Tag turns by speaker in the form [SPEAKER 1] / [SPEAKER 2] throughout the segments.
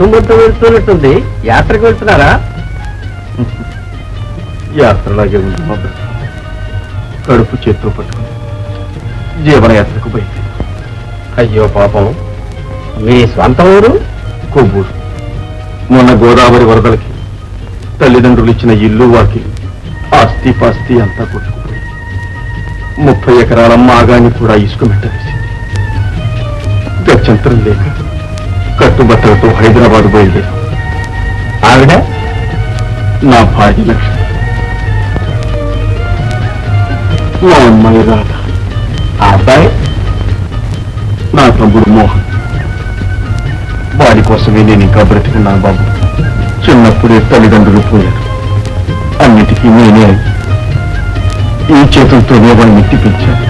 [SPEAKER 1] కుటుంబంతో వెళ్తున్నట్టుంది. యాత్రకు వెళ్తున్నారా?
[SPEAKER 2] యాత్రలాగే ఉంది మా బ్రతుకు. కడుపు చేత్తో పట్టుకుని జీవనయాత్రకు బయలుదేరి.
[SPEAKER 1] అయ్యో పాపం, మీ స్వంత ఊరు?
[SPEAKER 2] కొవ్వూరు. మొన్న గోదావరి వరదలకి తల్లిదండ్రులు ఇచ్చిన ఇల్లు వాకిలు ఆస్తి పాస్తి అంతా కొట్టుకుపోయి 30 ఎకరాల మాగాన్ని కూడా ఇసుక మెట్టవేసింది. గత్యంతరం లేక కట్టుబట్టలతో హైదరాబాద్ బయలుదేరాం.
[SPEAKER 1] ఆవిడ
[SPEAKER 2] నా భార్య లక్ష్మి, మా అమ్మాయి రాధ,
[SPEAKER 1] ఆ అబ్బాయి
[SPEAKER 2] నా తమ్ముడు మోహన్. వాడి కోసమే నేను ఇంకా బ్రతికున్నాను బాబు. చిన్నప్పుడే తల్లిదండ్రులు పోయారు. అన్నిటికీ నేనే ఈ చేతులతోనే వాడిని ఎత్తిపించాను.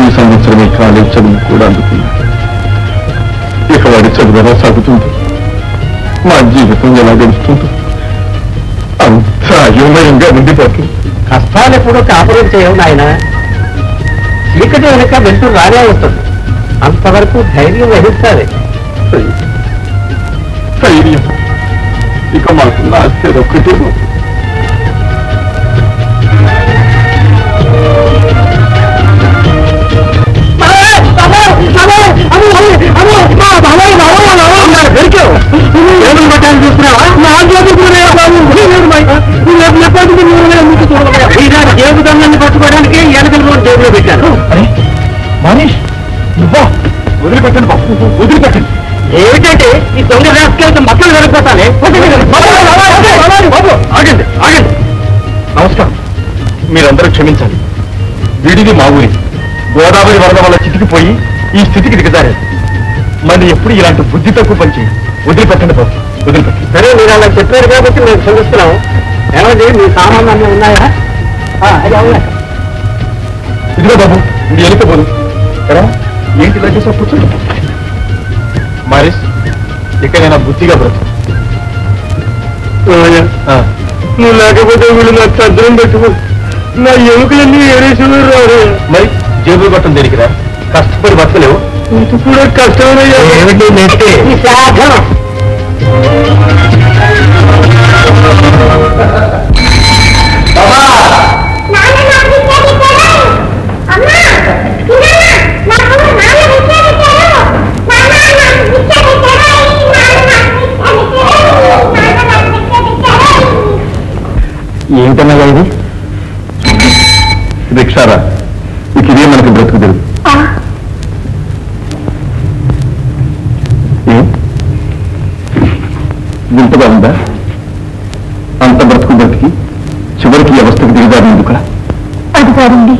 [SPEAKER 2] ఈ సంవత్సరమే కాలేజ్ చదువు కూడా అందుకున్నాను. ఇక వాడి చదువు ఎలా సాగుతుంది, మా జీవితం ఎలా గడుస్తుందో అంత అయోమయంగా ఉండిపోతుంది.
[SPEAKER 1] కష్టాలు ఎప్పుడూ కాపురం చేయవు నాయన. చీకటి వెనుక వెంటూ రానే వస్తుంది. అంతవరకు ధైర్యం వహిస్తాది.
[SPEAKER 2] ధైర్యం ఇక మాకు నాస్తే ఒక్కటే.
[SPEAKER 1] దేవుదాన్ని పట్టుకోవడానికి ఎనకలు జేబులో పెట్టాను.
[SPEAKER 2] మనీష్ నువ్వా? వదిలిపెట్టండి బాబు, వదిలిపెట్టండి.
[SPEAKER 1] ఏమిటంటే ఈ దొంగ రాసుకెళ్తే మక్కలు జరిగిపోతానే.
[SPEAKER 2] ఆగండి ఆగండి. నమస్కారం. మీరందరూ క్షమించాలి. వీడిది మా ఊరి. గోదావరి వరద వల్ల చితికిపోయి ఈ స్థితికి దిగజారారు. మరి ఎప్పుడు ఇలాంటి బుద్ధి తక్కువ పని చేయండి. వదిలిపెట్టండి బాబు, వదిలిపెట్టండి.
[SPEAKER 1] సరే, మీరు అలా చెప్పారు కాబట్టి మేము క్షమిస్తున్నాం. ఏమండి, మీ సామాన్లు అన్నీ ఉన్నాయా? అది అవునా?
[SPEAKER 2] ఇదిగో బాబు, ఇది వెళ్ళిపోదు. ఎరా ఏంటి ఇలా చేసా? కూర్చోండి. మారిస్, ఇక్కడైనా బుద్ధిగా బ్రతు.
[SPEAKER 1] నువ్వు లేకపోతే వీళ్ళు నాకు చద్దరం పెట్టుకో. నా ఎముకలన్నీ ఏరేసులు రారు.
[SPEAKER 2] మరి జేబులు పట్టం దేనికిరా? కష్టపడి బతకలేవు.
[SPEAKER 1] ఇది కూడా కష్టమయ్యా. ఏమిటి నెట్టే
[SPEAKER 2] ఏమిటన్నగా ఇది? రిక్షారా? ఇక ఇదే మనకి బ్రతుకు తెలుగు. వింతగా ఉందా? అంత బ్రతుకు బ్రతికి చివరికి వ్యవస్థకు దిగజారు ఎందుక?
[SPEAKER 3] అది కాదండి,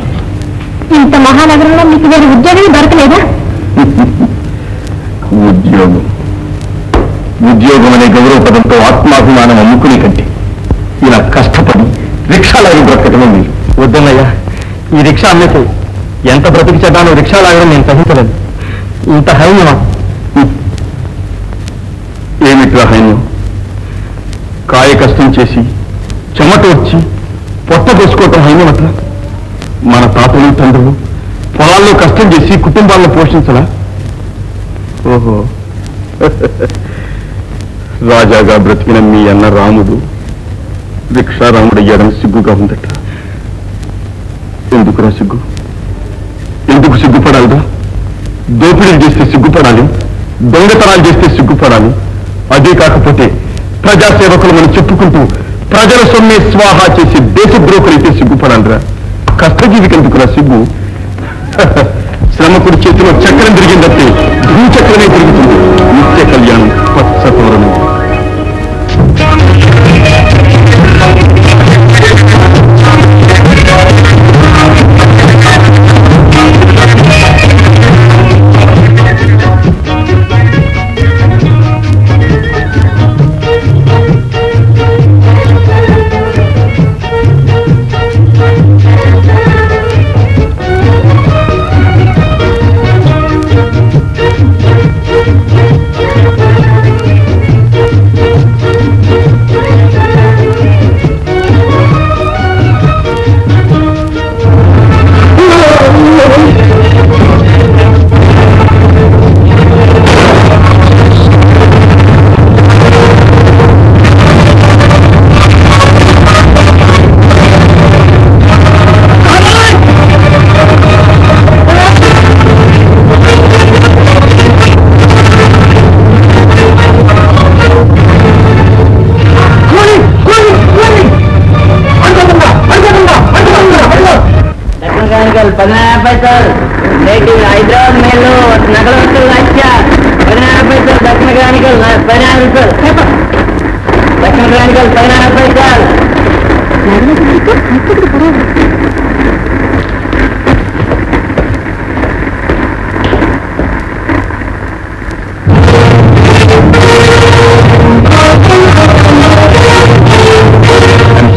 [SPEAKER 3] ఇంత మహానగరంలో మీకు వేరే ఉద్యోగం దొరకలేదా?
[SPEAKER 2] ఉద్యోగం అనే గౌరవ పదంతో ఆత్మాభిమానం అమ్ముకునే కంటే ఇలా కష్టపడి రిక్షాలాగి బ్రతకటమే మీరు. వద్దన్నయ్యా, ఈ రిక్షా అమ్మేసి ఎంత బ్రతికి చెడ్డానో రిక్షా లాగడం నేను సహించలేదు. ఇంత హైన్యమా? ఏమిట్రా హైన్యం? కాయ కష్టం చేసి చెమట వచ్చి పొట్ట పోసుకోవటం హైన్యమట. మన తాతలు తండ్రులు పొలాల్లో కష్టం చేసి కుటుంబాలను పోషించలా? ఓహో, రాజాగా బ్రతికిన మీ అన్న రాముడు రిక్షారాముడు అయ్యాడని సిగ్గుగా ఉందట. ఎందుకురా సిగ్గు? ఎందుకు సిగ్గుపడాలిరా? దోపిడీలు చేస్తే సిగ్గుపడాలి, దొంగతనాలు చేస్తే సిగ్గుపడాలి. అదే కాకపోతే ప్రజాసేవకులు మనం చెప్పుకుంటూ ప్రజల సొమ్మే స్వాహా చేసి దేశద్రోహులైతే సిగ్గుపడాలిరా. కష్టజీవికి ఎందుకురా సిగ్గు? శ్రమకుడి చేతిలో చక్రం తిరిగిందంటే భూచక్రమే తిరుగుతుంది. నిత్య కళ్యాణం పచ్చ తోరణం.
[SPEAKER 1] సెకండ్ యాంగిల్ 15 పైసలు.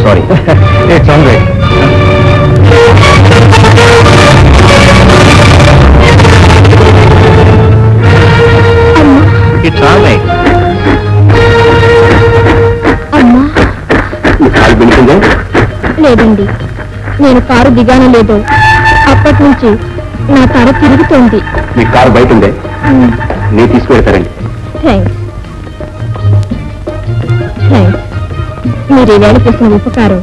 [SPEAKER 2] Sorry, it's all right. It's all right.
[SPEAKER 3] అమ్మా
[SPEAKER 2] కాలు బెనికిందా?
[SPEAKER 3] లేదండి, నేను కారు దిగాను లేదు. అప్పటి నుంచి నా తల తిరుగుతోంది.
[SPEAKER 2] మీ కారు బయట ఉందే, నేను తీసుకువెళ్తారండి.
[SPEAKER 3] Thanks thanks. మీరు ఈవేళ చేసిన ఉపకారం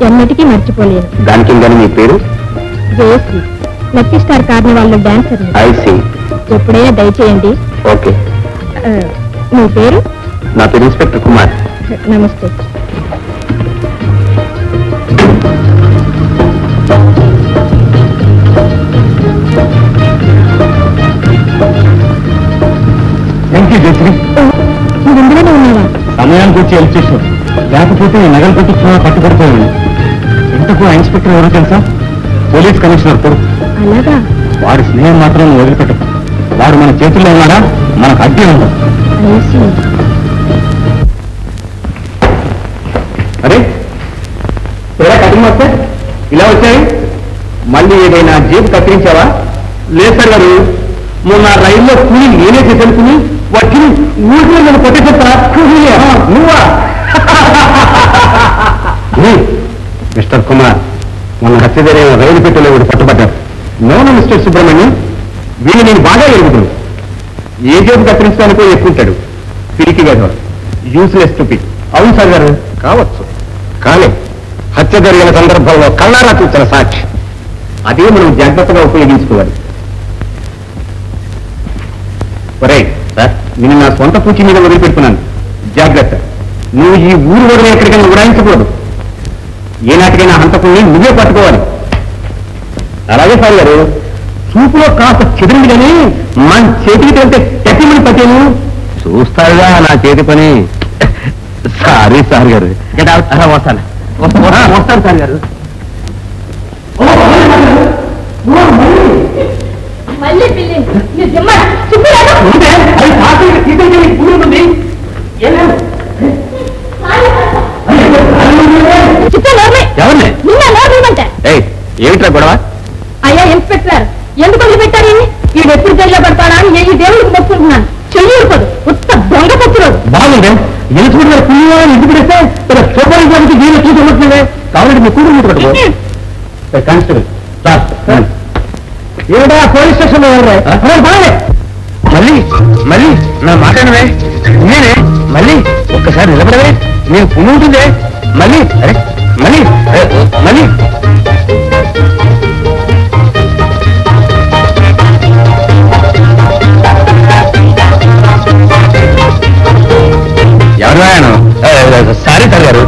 [SPEAKER 3] ఎన్నటికీ మర్చిపోలేను.
[SPEAKER 2] దానికి కానీ మీ పేరు?
[SPEAKER 3] జయశ్రీ, లక్కీ స్టార్ కార్నివాల్లో డాన్సర్.
[SPEAKER 2] I see.
[SPEAKER 3] ఎప్పుడైనా దయచేయండి.
[SPEAKER 2] ఓకే.
[SPEAKER 3] మీ పేరు?
[SPEAKER 2] నా పేరు ఇన్స్పెక్టర్ కుమార్.
[SPEAKER 3] నమస్తే.
[SPEAKER 2] Thank you Jayashree.
[SPEAKER 3] మీరు ఇందులోనే ఉన్నావా?
[SPEAKER 2] సమయానికి వచ్చి హెల్ప్ చేశావు, లేకపోతే నగలు పట్టించుకున్నా పట్టుబడిపోయాను. ఇంతకు ఆ ఇన్స్పెక్టర్ ఎవరో తెలుసా? పోలీస్ కమిషనర్ కొడుకు.
[SPEAKER 3] అలాగా?
[SPEAKER 2] వాడి స్నేహం మాత్రం నువ్వు వదిలిపెట్టకు. వాడు మన చేతుల్లో ఉన్నాడా మనకు అడ్డే ఉండదు. అరే ఎలా కటింగ్ వస్తే ఇలా వచ్చాయి? మళ్ళీ ఏదైనా జేబు కత్తిరించావా? లేదు సార్ గారు, మొన్న రైల్లో కూలి నేనే చేసేసుకుని వాటిని ఊరిలో నేను కొట్టేసా. నువ్వా? మిస్టర్ కుమార్, మొన్న హత్య జరిగిన రైలు పెట్టెలో ఒకటి పట్టుబడ్డారు. నోను మిస్టర్ సుబ్రహ్మణ్యం, వీళ్ళు నేను బాగా ఎరుగుతాను. ఏ జేబు కత్తిరించడానికో ఎక్కుంటాడు. పిరికి గారు, యూస్లెస్ స్టూపిడ్. అవును సార్ గారు, కావచ్చు. కానీ హత్య జరిగిన సందర్భంలో కళ్ళారా చూసిన సాక్షి. అదే మనం జాగ్రత్తగా ఉపయోగించుకోవాలి. ఒరే సార్, నేను నా సొంత పూచి మీద వదిలిపెడుతున్నాను. జాగ్రత్త. నువ్వు ఈ ఊరు వదిలి ఎక్కడికైనా ఉడాయించకూడదు. ఏనాటికైనా హంతకుల్ని నువ్వే పట్టుకోవాలి. అలాగే సార్ గారు, చూపులో కాస్త చెదిరింది కానీ మన చేతికి తెలితే కట్టిమని పట్టేను. చూస్తారుగా నా చేతి పని. సారీ సార్ గారు. వస్తాను వస్తాను సార్ గారు.
[SPEAKER 3] మళ్ళీ పిల్లి
[SPEAKER 1] ఉంటే అది కాకుండా తీసుకెళ్ళి కూడుతుంది. ఎవరిని? ఏమిట్రా గొడవ?
[SPEAKER 3] అయ్యా ఇన్స్పెక్టర్, ఎందుకు వదిలిపెట్టారు? వీడు ఎప్పుడు జైల్లో పడతాడా అని ఈ దేవుడికి మొక్కుకుంటున్నాను. చెయ్యి ఊరుకోదు, ఉత్త దొంగ పచ్చురోడు.
[SPEAKER 1] బాగుంది. ఎలుసుకుంటున్నారు పుణ్యం ఇంటికి పెడితే చూపడానికి దీన్ని చూసి కాబట్టి మీ కూతురు ముట్టు పట్టుకో. కానిస్టేబుల్ సార్, ఏమిటా పోలీస్ స్టేషన్ లో
[SPEAKER 2] మళ్ళీ మళ్ళీ నా మాట్లాడవే. నేనే మళ్ళీ ఒక్కసారి నిలబడవే. నేను పుణ్యం ఉంటుందే. మళ్ళీ అరే మళ్ళీ మళ్ళీ ఎవరు రాయను? సారీ సార్ గారు.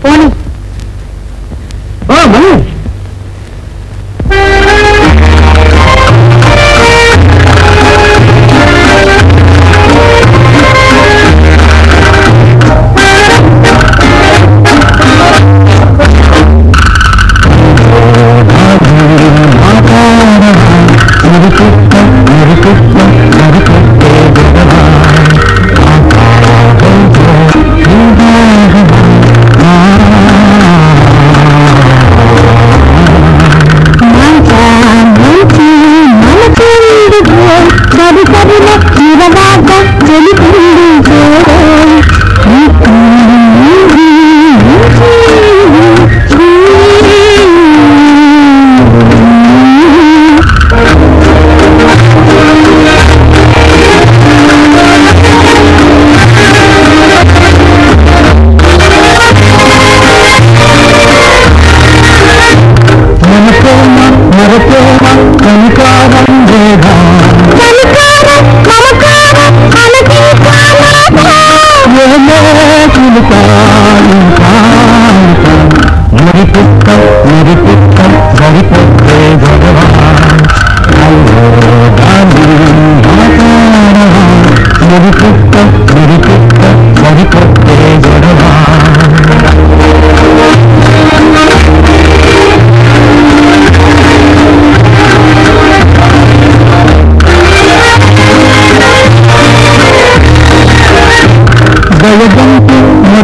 [SPEAKER 3] పోనీ
[SPEAKER 1] మళ్ళీ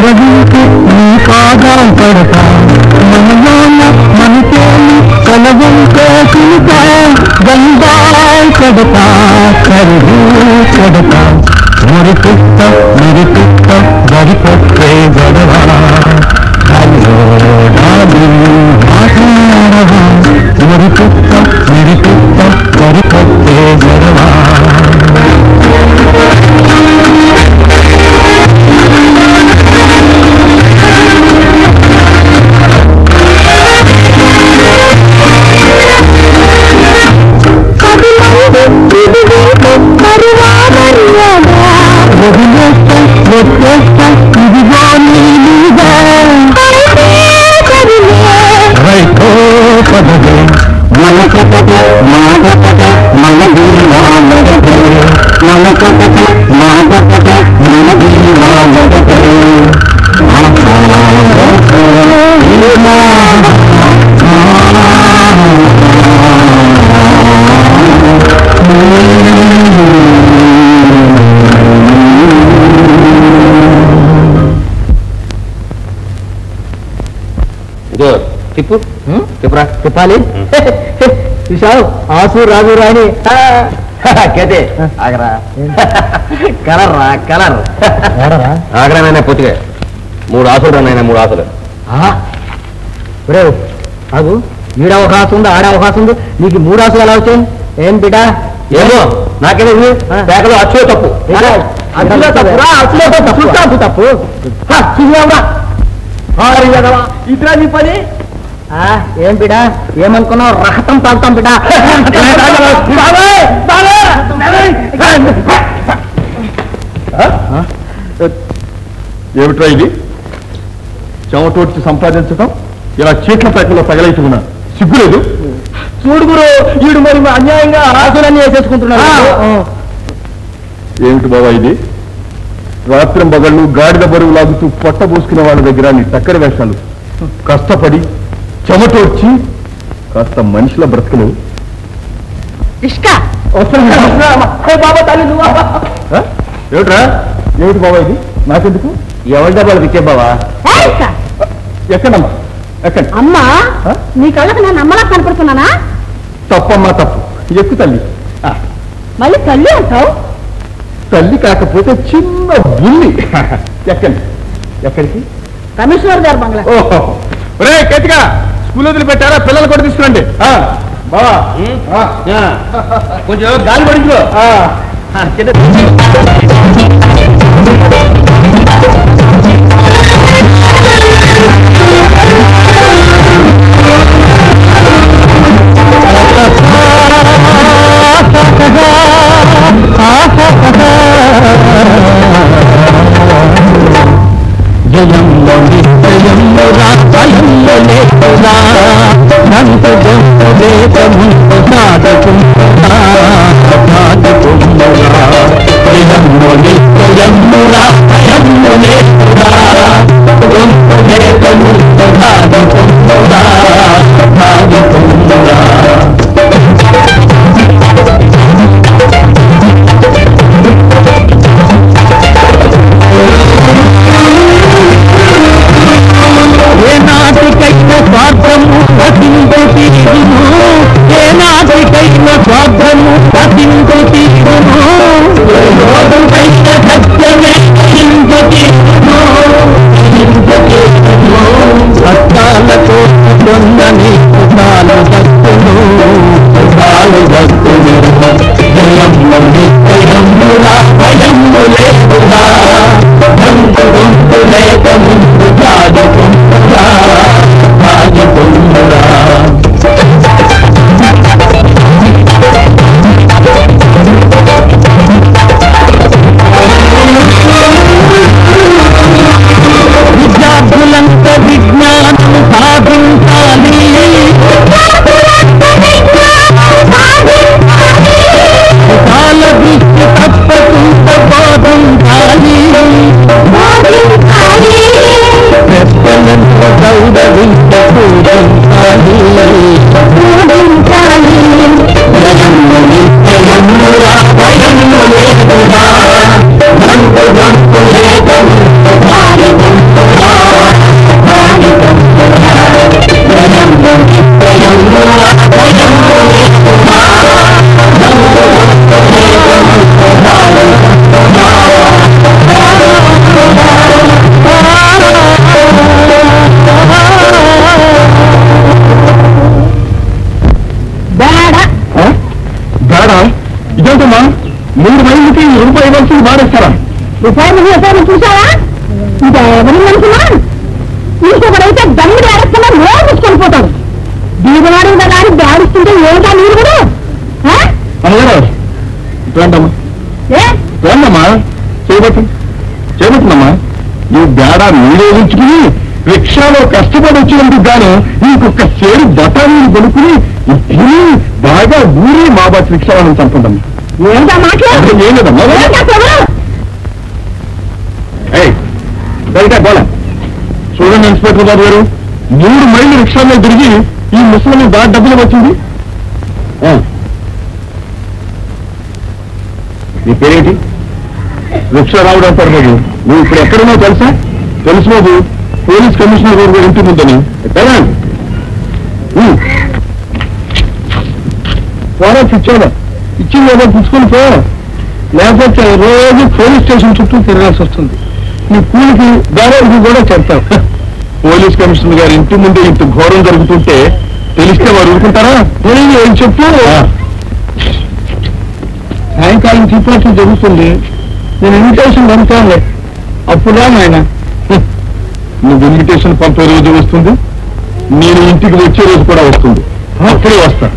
[SPEAKER 1] పలవించి నీ పాదాం పడతా మనలోన మనతోని కలవంతో కులుతా గంగాయ్ కడతా కరువు కడతా మురిపిస్త మురిపిస్త గడిపొచ్చే గడవా హలో డాలి మాట్లాడవా మురిపిస్త మురిపిస్త గడిపొచ్చే గడవా
[SPEAKER 2] తిప్పు తిప్పురా
[SPEAKER 1] చెప్పాలి చూసావు ఆసు రాజు రాణి
[SPEAKER 2] కేతే ఆగరా కలర్ రా కలర్ ఆగరానైనా పూర్తిగా 3 ఆసులు రానైనా 3 ఆసులు
[SPEAKER 1] ఆగు ఈడ అవకాశం ఉంది ఆడ అవకాశం ఉంది నీకు 3 ఆసులు ఎలా వచ్చాయి ఏం బిడ్డా
[SPEAKER 2] ఏమో నాకేమో పేకలో అచ్చులో తప్పు
[SPEAKER 1] తప్పు ఇద్దరా నీ పని ఏం బిడా ఏమనుకున్నావు రక్తం తాగుతాం బిడా
[SPEAKER 2] ఏమిట్రా ఇది చెమటోడ్చి సంపాదించడం ఇలా చీట్ల పేకలో తగలైతున్నా సిగ్గులేదు
[SPEAKER 1] చూడుగురు వీడు మరి అన్యాయంగా ఆశలన్నీ వేసేసుకుంటున్నాడు
[SPEAKER 2] ఏమిటి బాబా ఇది రాత్రి బగళ్ళు గాడిద బరువు లాగుతూ పొట్ట పోసుకునే వాళ్ళ దగ్గర నీ చక్కని వేషాలు కష్టపడి చెమటోడ్చి కాస్త మనిషిల బ్రతుకులు ఏమిట్రా ఏమిటి బాబా ఇది నాకెందుకు ఎవరి డబ్బాలు ఇచ్చే బావా ఎక్కడమ్మా ఎక్కడ
[SPEAKER 3] అమ్మా నీ కళ్ళకు నేను అమ్మలా కనపడుతున్నానా
[SPEAKER 2] తప్పమ్మా తప్పు ఎక్కు తల్లి
[SPEAKER 3] మళ్ళీ తల్లి అంటావు
[SPEAKER 2] తల్లి కాకపోతే చిన్న బుల్లి ఎక్కండి ఎక్కడికి
[SPEAKER 3] కమిషనర్ గారు బంగ్లా
[SPEAKER 2] ఓహో రే కేతిగా స్కూల్ వదిలిపెట్టారా పిల్లలు కూడా తీసుకురండి బావా కొంచెం గాలి పడించుకో
[SPEAKER 1] జయంలో నిశ్చయంలో రాజయంలో లేకురా నంత గొంత వేదముంత సాధకుంటున్నా సాధకుంటున్నా జయంలో నిశ్చయంలో రాజయంలో లేకురా గొంత వేదముంత సాధకుంటున్నా సాధకుంటున్నా ఏనాటికైనా స్వార్థము నశించు తీరును ఏనాటికైనా స్వార్థము నశించు తీరును రోజుకైనా సత్యమే నశించు తీరును కష్టాలతో పొందని కుటాలు దక్కును కుటాలు దక్కును జయము నిత్యమురా భయము లేకురా గొంతు గొంతు లేక ముందు సాధుకుంటురా సాధుకుంటురా
[SPEAKER 2] ఏంటమ్మా 3 మైళ్ళకి రూపాయి ఇవ్వాల్సింది వాడేస్తారా?
[SPEAKER 3] రూపాయలు వేసాను చూసావా? ఇంకా ఎవరిని అనుకున్నా? ఇంకొకడైతే దమ్ముడు ఏడస్తున్నా నోరు పుచ్చుకొని పోతాడు. దీవనాడు కానీ బ్యాడిస్తుంటే ఏమిటా మీరు కూడా?
[SPEAKER 2] అమ్మగారు చూడమ్మా చూడమ్మా చేయబట్టిందమ్మా ఈ బేడ మీరే ఉంచుకుని రిక్షాలో కష్టపడి వచ్చినందుకు గాను ఇంకొక సేరు బఠానీలు కొనుక్కుని బాగా ఊరి మా బట్టి రిక్షాలను చంపండమ్మా.
[SPEAKER 3] ఏంటా మాట్లాడు?
[SPEAKER 2] ఏం లేదమ్మా. గోళ చూడండి ఇన్స్పెక్టర్ బాబు గారు, 3 మైళ్ళు రిక్షాలో తిరిగి ఈ ముసలిని బాగా డబ్బులు వచ్చింది. నీ పేరేంటి? రిక్షా రావుడు అంటారు బాబు. నువ్వు ఇప్పుడు ఎక్కడున్నావు తెలుసా? తెలుసు బాబు, పోలీస్ కమిషనర్ గారు ఇంటి ముందని. పోరా ఇచ్చావా? ఇచ్చింది ఏదో పుచ్చుకొని పో, లేకపోతే రోజు పోలీస్ స్టేషన్ చుట్టూ తిరగాల్సి వస్తుంది. నీ కూలికి దారానికి కూడా చెప్తావు. పోలీస్ కమిషనర్ గారి ఇంటి ముందే ఇంత ఘోరం జరుగుతుంటే తెలిస్తే వారు ఊరుకుంటారా? ఏం చెప్పు. సాయంకాలం టీ పార్టీ జరుగుతుంది, నేను ఇన్విటేషన్ పంపుతానులే, అప్పుడా ఆయన నువ్వు ఇన్విటేషన్ పంపే రోజు వస్తుంది, నేను ఇంటికి వచ్చే రోజు కూడా వస్తుంది. అప్పుడే వస్తా.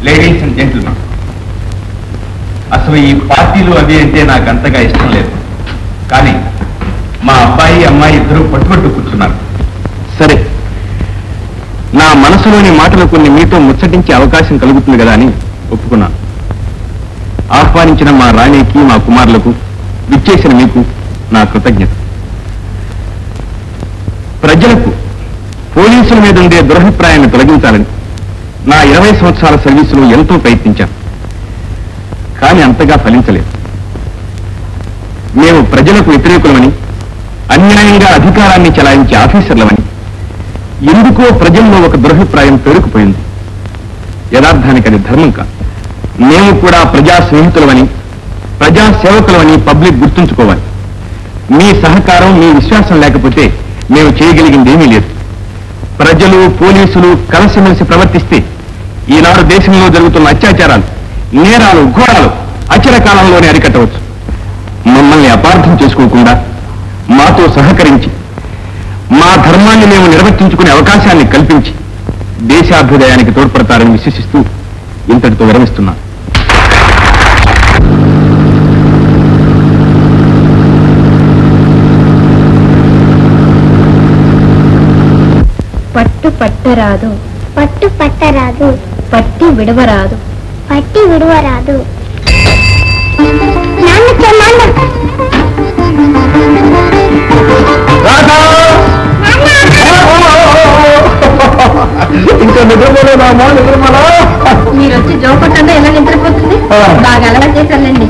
[SPEAKER 4] లేడీస్ అండ్ జెంటిల్మెన్, అసలు ఈ పార్టీలు అవి అంటే నాకు అంతగా ఇష్టం లేదు. కానీ మా అబ్బాయి అమ్మాయి ఇద్దరు పట్టుబట్టు కూర్చున్నారు.
[SPEAKER 2] సరే, నా మనసులోని మాటలు కొన్ని మీతో ముచ్చటించే అవకాశం కలుగుతుంది కదా అని ఒప్పుకున్నాను. ఆహ్వానించిన మా రాణికి, మా కుమారులకు, విచ్చేసిన మీకు నా కృతజ్ఞత. ప్రజలకు పోలీసుల మీద ఉండే దురభిప్రాయాన్ని తొలగించాలని నా 20 సంవత్సరాల సర్వీసులో ఎంతో ప్రయత్నించాను. కానీ అంతగా ఫలించలేదు. మేము ప్రజలకు వ్యతిరేకులమని, అన్యాయంగా అధికారాన్ని చెలాయించే ఆఫీసర్లమని ఎందుకో ప్రజల్లో ఒక దురభిప్రాయం పేరుకుపోయింది. యథార్థానికి అది ధర్మం కాదు. మేము కూడా ప్రజా స్నేహితులమని, ప్రజా సేవకులమని పబ్లిక్ గుర్తుంచుకోవాలి. మీ సహకారం, మీ విశ్వాసం లేకపోతే మేము చేయగలిగింది ఏమీ లేదు. ప్రజలు, పోలీసులు కలిసిమెలిసి ప్రవర్తిస్తే ఈనాడు దేశంలో జరుగుతున్న అత్యాచారాలు, నేరాలు, ఘోరాలు అచిర కాలంలోనే అరికట్టవచ్చు. మమ్మల్ని అపార్థం చేసుకోకుండా మాతో సహకరించి మా ధర్మాన్ని మేము నిర్వర్తించుకునే అవకాశాన్ని కల్పించి దేశాభ్యుదయానికి తోడ్పడతారని విశ్వసిస్తూ ఇంతటితో విరమిస్తున్నాను.
[SPEAKER 3] పట్టు పట్టరాదు,
[SPEAKER 5] పట్టు పట్టరాదు,
[SPEAKER 3] పట్టి విడవరాదు,
[SPEAKER 5] పట్టి విడువరాదు. నాన్న నాన్న
[SPEAKER 2] ఇంకా నిద్రపోలేదామా? నిద్రమలా
[SPEAKER 3] మీరు వచ్చి జోకొట్టండి, ఎలా నిద్రపోతుంది? బాగా అలవాటు చేశానండి.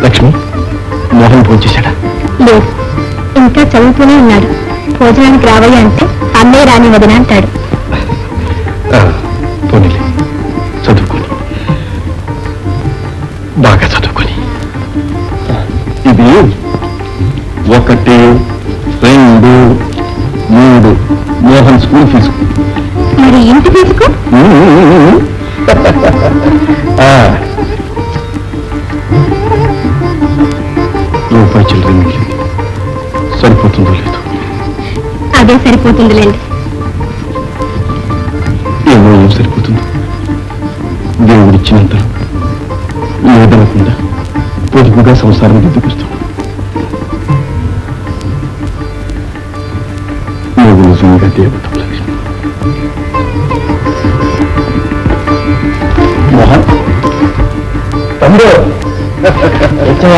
[SPEAKER 2] లక్ష్మి, మోహన్ ఫోన్ చేశాడా?
[SPEAKER 3] లేదు, ఇంకా చదువుతూనే ఉన్నాడు. భోజనానికి రావయ్య అంటే అమ్మే రాని వదిన అంటాడు.
[SPEAKER 2] పోనీలే, చదువుకొని బాగా చదువుకొని. ఇది 1, 2, 3 మోహన్ స్కూల్ ఫీజు.
[SPEAKER 3] మరి ఇంటి ఫీజుకు?
[SPEAKER 2] రూపాయి చిల్లర మిగిలింది. సరిపోతుందో లేదు?
[SPEAKER 3] అదే సరిపోతుందిలేండి.
[SPEAKER 2] ఏం సరిపోతుందో? దేవుడిచ్చినంత లేదనకుండా పొదుపుగా సంసారం దిద్దుకొస్తాం. నువ్వు నిజంగా దేవత లక్ష్మి. మోహన్ తమ్ముడు వచ్చావా?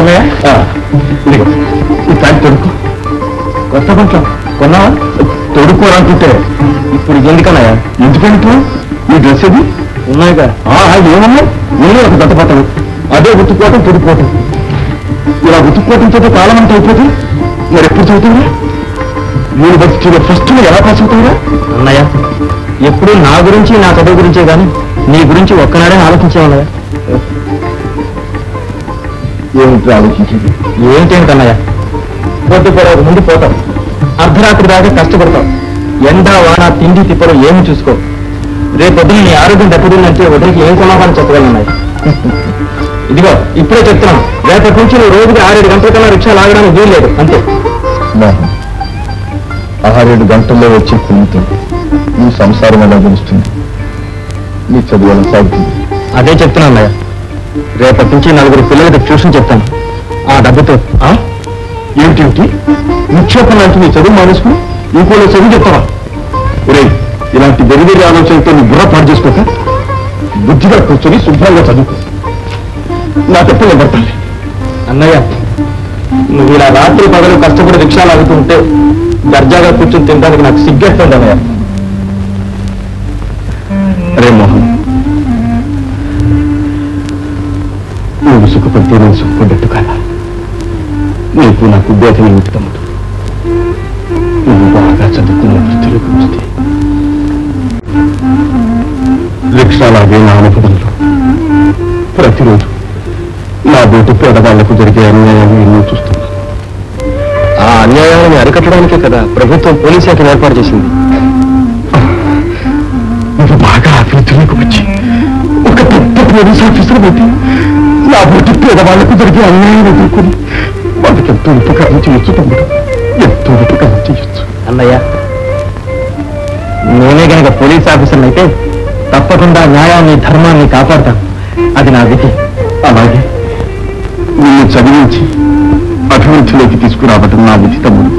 [SPEAKER 2] ఇదిగో ఈ ప్యాంట్ తొడుకు. కొత్త పంట కొన్నావా? తొడుక్కోవాలనుకుంటే ఇప్పుడు ఎందుకన్నాయా? ఎందుకంటే ఈ డ్రెస్ ఇది ఉన్నాయిగా. ఏమన్నా నేనే ఒక దత్త పట్టను, అదే ఉతుక్కోవటం, తొడుక్కోవటం. ఇలా ఉతుక్కోవటంతో కాలం అంతా అయిపోతుంది. మరి ఎప్పుడు చదువుతుందా? యూనివర్సిటీలో ఫస్ట్ ఎలా పాస్ అవుతావురా? అన్నయ్య, ఎప్పుడు నా గురించి, నా చదువు గురించే కానీ నీ గురించి ఒక్కనాడే ఆలోచించేవాళ్ళయ్యా. ఏమిటి ఆలోచించింది?
[SPEAKER 1] ఏంటేమిటన్నయ్య, పొద్దు పొడవకు ముందు పోతాం, అర్ధరాత్రి దాకా కష్టపడతాం, ఎండ వాన తిండి తిప్పలు ఏమి చూసుకో. రేపొద్దున నీ ఆరోగ్యం దెబ్బతిందంటే వదిలికి ఏం సమాధానం చెప్పగలన్నాయి. ఇదిగో ఇప్పుడే చెప్తున్నాను, రేపటి నుంచి నువ్వు రోజుకి 6-7 గంటల కన్నా రిక్షా లాగడానికి వీల్లేదు, అంతే.
[SPEAKER 2] 6-7 గంటల్లో వచ్చే పుణ్యతో ఈ సంసారం ఎలా గెలుస్తుంది? నీ చదువు ఎలా సాగుతుంది?
[SPEAKER 1] అదే చెప్తున్నా అన్నయ్య, రేపటి నుంచి 4 పిల్లలకి ట్యూషన్ చెప్తాను. ఆ డబ్బుతో
[SPEAKER 2] ఏమిటి నిక్షేపం లాంటి నీ చదువు మానేసుకుని ఇంకోలో చదువు చెప్తావా? ఒరే, ఇలాంటి వెరివేరి ఆలోచనతో నీ బుర్ర పాటు చేసుకోక బుద్ధిగా కూర్చొని శుభ్రంగా చదువుకో. నా తప్పు నేను పడతాను.
[SPEAKER 1] అన్నయ్య, నువ్వు ఇలా రాత్రి పగలు కష్టపడి రిక్షాలు ఆగుతూ ఉంటే దర్జాగా కూర్చొని తినడానికి నాకు సిగ్గేస్తుంది అన్నయ్య.
[SPEAKER 2] అరే మోహన్, నువ్వు సుఖపడితే నేను సుఖపడ్డట్టు కాదా? నీకు నాకు భేదం ఏమిటి తమ్ముడు? నువ్వు బాగా చదువుకున్న వృత్తిలోకి వస్తే రిక్షాలాగే నా అనుభవంలో ప్రతిరోజు నా బోటి పేదవాళ్లకు జరిగే అన్యాయాలు ఎన్నో చూస్తున్నా.
[SPEAKER 1] ఆ అన్యాయాలను అరికట్టడానికే కదా ప్రభుత్వం పోలీస్ శాఖను ఏర్పాటు చేసింది.
[SPEAKER 2] నువ్వు బాగా అభివృద్ధిలోకి వచ్చి ఒక పెద్ద పోలీస్ ఆఫీసర్ పెట్టి నా బోటి పేదవాళ్లకు జరిగే అన్యాయం ఎదుర్కొని వాళ్ళకి ఎంతో ఉపకారం చేయొచ్చు తమ్ముడు, ఎంతో ఉపకారం చేయొచ్చు.
[SPEAKER 1] అన్నయ్య, నేనే గనక పోలీస్ ఆఫీసర్ని అయితే తప్పకుండా న్యాయాన్ని ధర్మాన్ని కాపాడతాను. అది నా విధి.
[SPEAKER 2] అలాగే నిన్ను చదివించి అభివృద్ధిలోకి తీసుకురావటం నా విధి తమ్ముడు.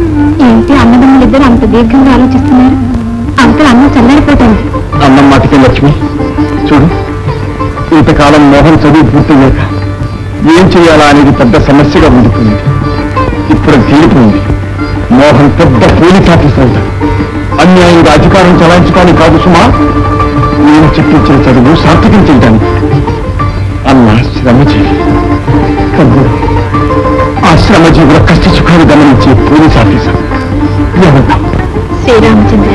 [SPEAKER 3] ఏంటి అన్నదమ్ములు ఇద్దరు అంత దీర్ఘంగా ఆలోచిస్తున్నారు? అంతలో అన్నం చల్లారిపోతుంది.
[SPEAKER 2] అన్నం మాటికే లక్ష్మి, చూడు, ఇంతకాలం మోహన్ చదువు పూర్తయ్యాక ఏం చేయాలా అనేది పెద్ద సమస్యగా ఉండిపోయింది. ఇప్పుడు తీరిపోయింది. మోహన్ పెద్ద పోలీస్ ఆఫీసర్ అవుతాడు. అన్యాయంగా అధికారం చలాయించుకోవడానికి కాదు సుమా, నేను చెప్పించిన చదువు సార్థకం చేయడానికి. అన్న శ్రమ చేయాలి తమ్ముడు, ఆ శ్రమజీవుల కష్ట సుఖాలు గమనించే పోలీస్ ఆఫీసర్ ఏమంటాం?
[SPEAKER 3] శ్రీరామచంద్ర,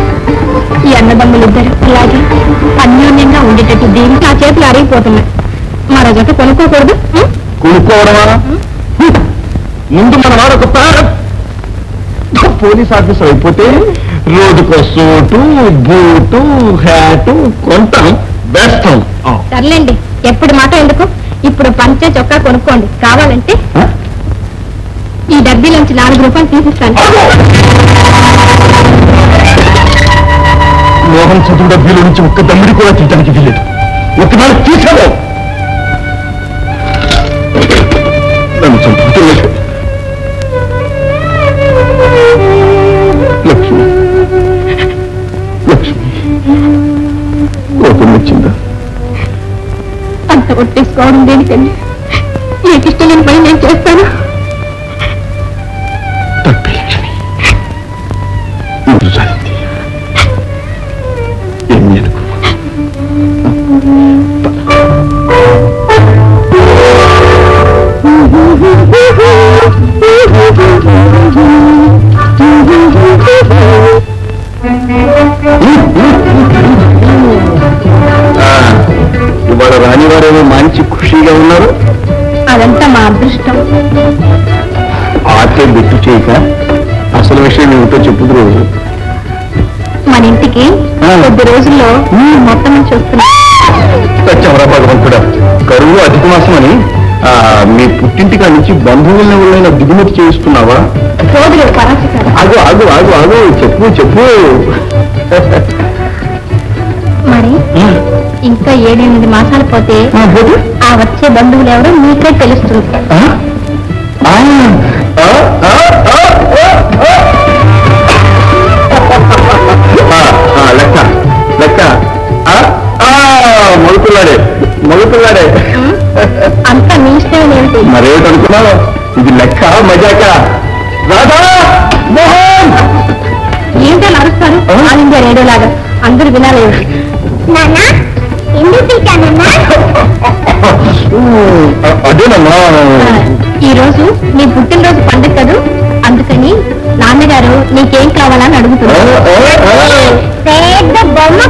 [SPEAKER 3] ఈ అన్నదమ్ములిద్దరు అలాగే అన్యోన్యంగా ఉండేటట్టు దీనికి ఆ చేతులు అరిగిపోతున్నాయి. మరో జత కొనుక్కోకూడదు?
[SPEAKER 2] కొనుక్కోవడమా? ముందు మన వాడు ఒక పోలీస్ ఆఫీసర్ అయిపోతే రోజుకో సూటు బూటు హ్యాటు కొంటాం, వేస్తాం.
[SPEAKER 3] సర్లేండి, ఎప్పుడు మాట ఎందుకు, ఇప్పుడు పంచే చొక్కా కొనుక్కోండి. కావాలంటే ఈ డబ్బీలోంచి 4 రూపాయలు తీసిస్తాను.
[SPEAKER 2] మోహన్ చదువు డబ్బీలో నుంచి ఒక్క దమ్ముడి కూడా తీయడానికి వీలేదు. ఒకనాడు తీసావు నన్ను చంపుతలేదు. లక్ష్మి, లక్ష్మి, కోపం వచ్చిందా?
[SPEAKER 3] అంత కొట్టేసుకోవడం దేనికండి? మీకు ఇష్టం లేని పని నేను చేస్తాను.
[SPEAKER 2] తప్పే లక్ష్మి, ముందు సాగింది. ఏమి అనుకో. ఇవాళ రానివారేమో మంచి ఖుషీగా ఉన్నారు.
[SPEAKER 3] అదంతా మా అదృష్టం.
[SPEAKER 2] ఆటే బిట్టు చేయక అసలు విషయం ఏమిటో చెప్పుదురు.
[SPEAKER 3] మన ఇంటికి కొద్ది రోజుల్లో మొత్తం నుంచి వస్తున్నా.
[SPEAKER 2] చవరా భగవంతుడా, కరువు అధిక మాసమని మీ పుట్టింటికా నుంచి బంధువులను ఎవరైనా దిగుమతి చేస్తున్నావా?
[SPEAKER 3] సోదరు పరాశకారు.
[SPEAKER 2] ఆగు ఆగు ఆగు ఆగు, చెప్పు చెప్పు.
[SPEAKER 3] మరి ఇంకా 7-8 మాసాలు పోతే ఆ వచ్చే బంధువులు ఎవరో మీకే తెలుస్తుంది.
[SPEAKER 2] లెక్క లెక్క మొలుపులాడే మొలుపులాడే.
[SPEAKER 3] అంతా మీ ఇష్టం ఏమిటి?
[SPEAKER 2] మరేమిటనుకున్నావు? ఇది లెక్క మజాక. రాధా, మోహన్,
[SPEAKER 3] ఏంటో అరుస్తారు ఆల్ ఇండియా రేడియో లాగా. అందరూ వినాలేదు. నాన్నా, ఎందుకు పిలిచానన్నా?
[SPEAKER 2] అదేనమ్మా,
[SPEAKER 3] ఈ రోజు నీ పుట్టినరోజు పండుగ కదూ, అందుకని నాన్నగారు నీకేం కావాలని అడుగుతున్నారు. పెద్ద బొమ్మ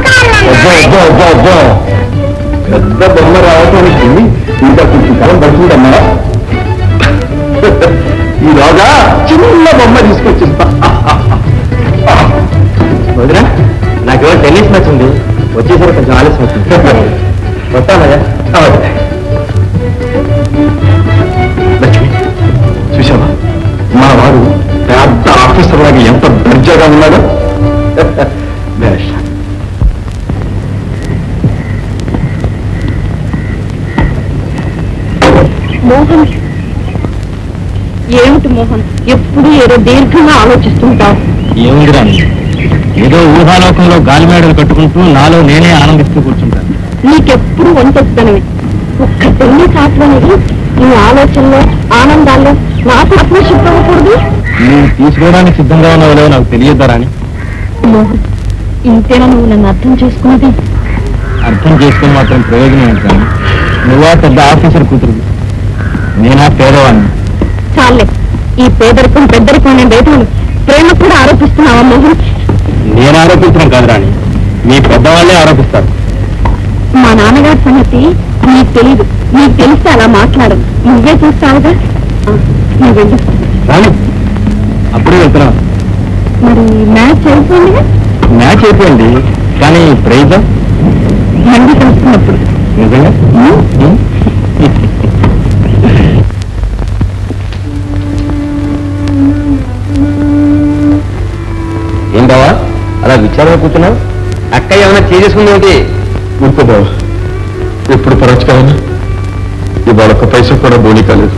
[SPEAKER 2] పెద్ద బొమ్మ రావటానికి ఇంకా కొంచెం కాలం పడుతుందమ్మా. చిన్న బొమ్మ తీసుకొచ్చిస్తా.
[SPEAKER 1] వదినా నాకు టెన్నిస్ మ్యాచ్ ఉంది, వచ్చేసరికి కొంచెం ఆలస్యం అవుతుంది. వస్తానయ్యా.
[SPEAKER 2] లక్ష్మి చూసావా, మా వాడు పెద్ద ఆఫీసర్ లాగా ఎంత దర్జాగా ఉన్నాడో.
[SPEAKER 3] మోహన్, ఏమిటి మోహన్, ఎప్పుడు ఏదో దీర్ఘంగా ఆలోచిస్తుంటావు?
[SPEAKER 1] ఏముంది రాని, ఏదో ఊహాలోకంలో గాలిమేడలు కట్టుకుంటూ నాలో నేనే ఆనందిస్తూ కూర్చుంటాను.
[SPEAKER 3] నీకెప్పుడు వంటొద్దనవి. ఒక్క పెళ్లి కాట్లనేది నీ ఆలోచనలో ఆనందాల్లో నాకు ఆత్మశక్తి అవ్వకూడదు.
[SPEAKER 1] నువ్వు తీసుకోవడానికి సిద్ధంగా ఉన్నావులే, నాకు తెలియద్దా రాని.
[SPEAKER 3] మోహన్, ఇంతేనా నువ్వు నన్ను అర్థం చేసుకున్నది?
[SPEAKER 1] అర్థం చేసుకుని మాత్రం ప్రయోజనం ఏంటి కానీ, నువ్వా పెద్ద ఆఫీసర్ కూతురు, నేనా పేదవాడిని.
[SPEAKER 3] చాలే, ఈ పేదరికం పెద్దరికం నేను రేటును ప్రేమ కూడా ఆరోపిస్తున్నావా మోహన్?
[SPEAKER 1] నేను ఆరోపించడం కాదు రాణి, మీ పెద్దవాళ్ళే ఆరోపిస్తారు.
[SPEAKER 3] మా నాన్నగారి సంగతి నీకు తెలీదు. నీకు తెలిస్తే అలా మాట్లాడదు. నువ్వే చూస్తావుగా. నువ్వు వెళ్ళు.
[SPEAKER 1] రాణి అప్పుడే వెళ్తున్నాను.
[SPEAKER 3] మరి మ్యాచ్ అయిపోయిందిగా?
[SPEAKER 1] మ్యాచ్ అయిపోయింది, కానీ ప్రైజ్
[SPEAKER 3] మళ్ళీ కలుసుకున్నప్పుడు.
[SPEAKER 1] నిజంగా ఏం బావా అలా విచారంగా కూర్చున్నావు? అక్క ఏమైనా చేసుకుంది ఏంటి?
[SPEAKER 2] ఊరుకో బావ, ఎప్పుడు పరచుకోవాలా? ఇవాళ ఒక్క పైసా కూడా బోని కాలేదు.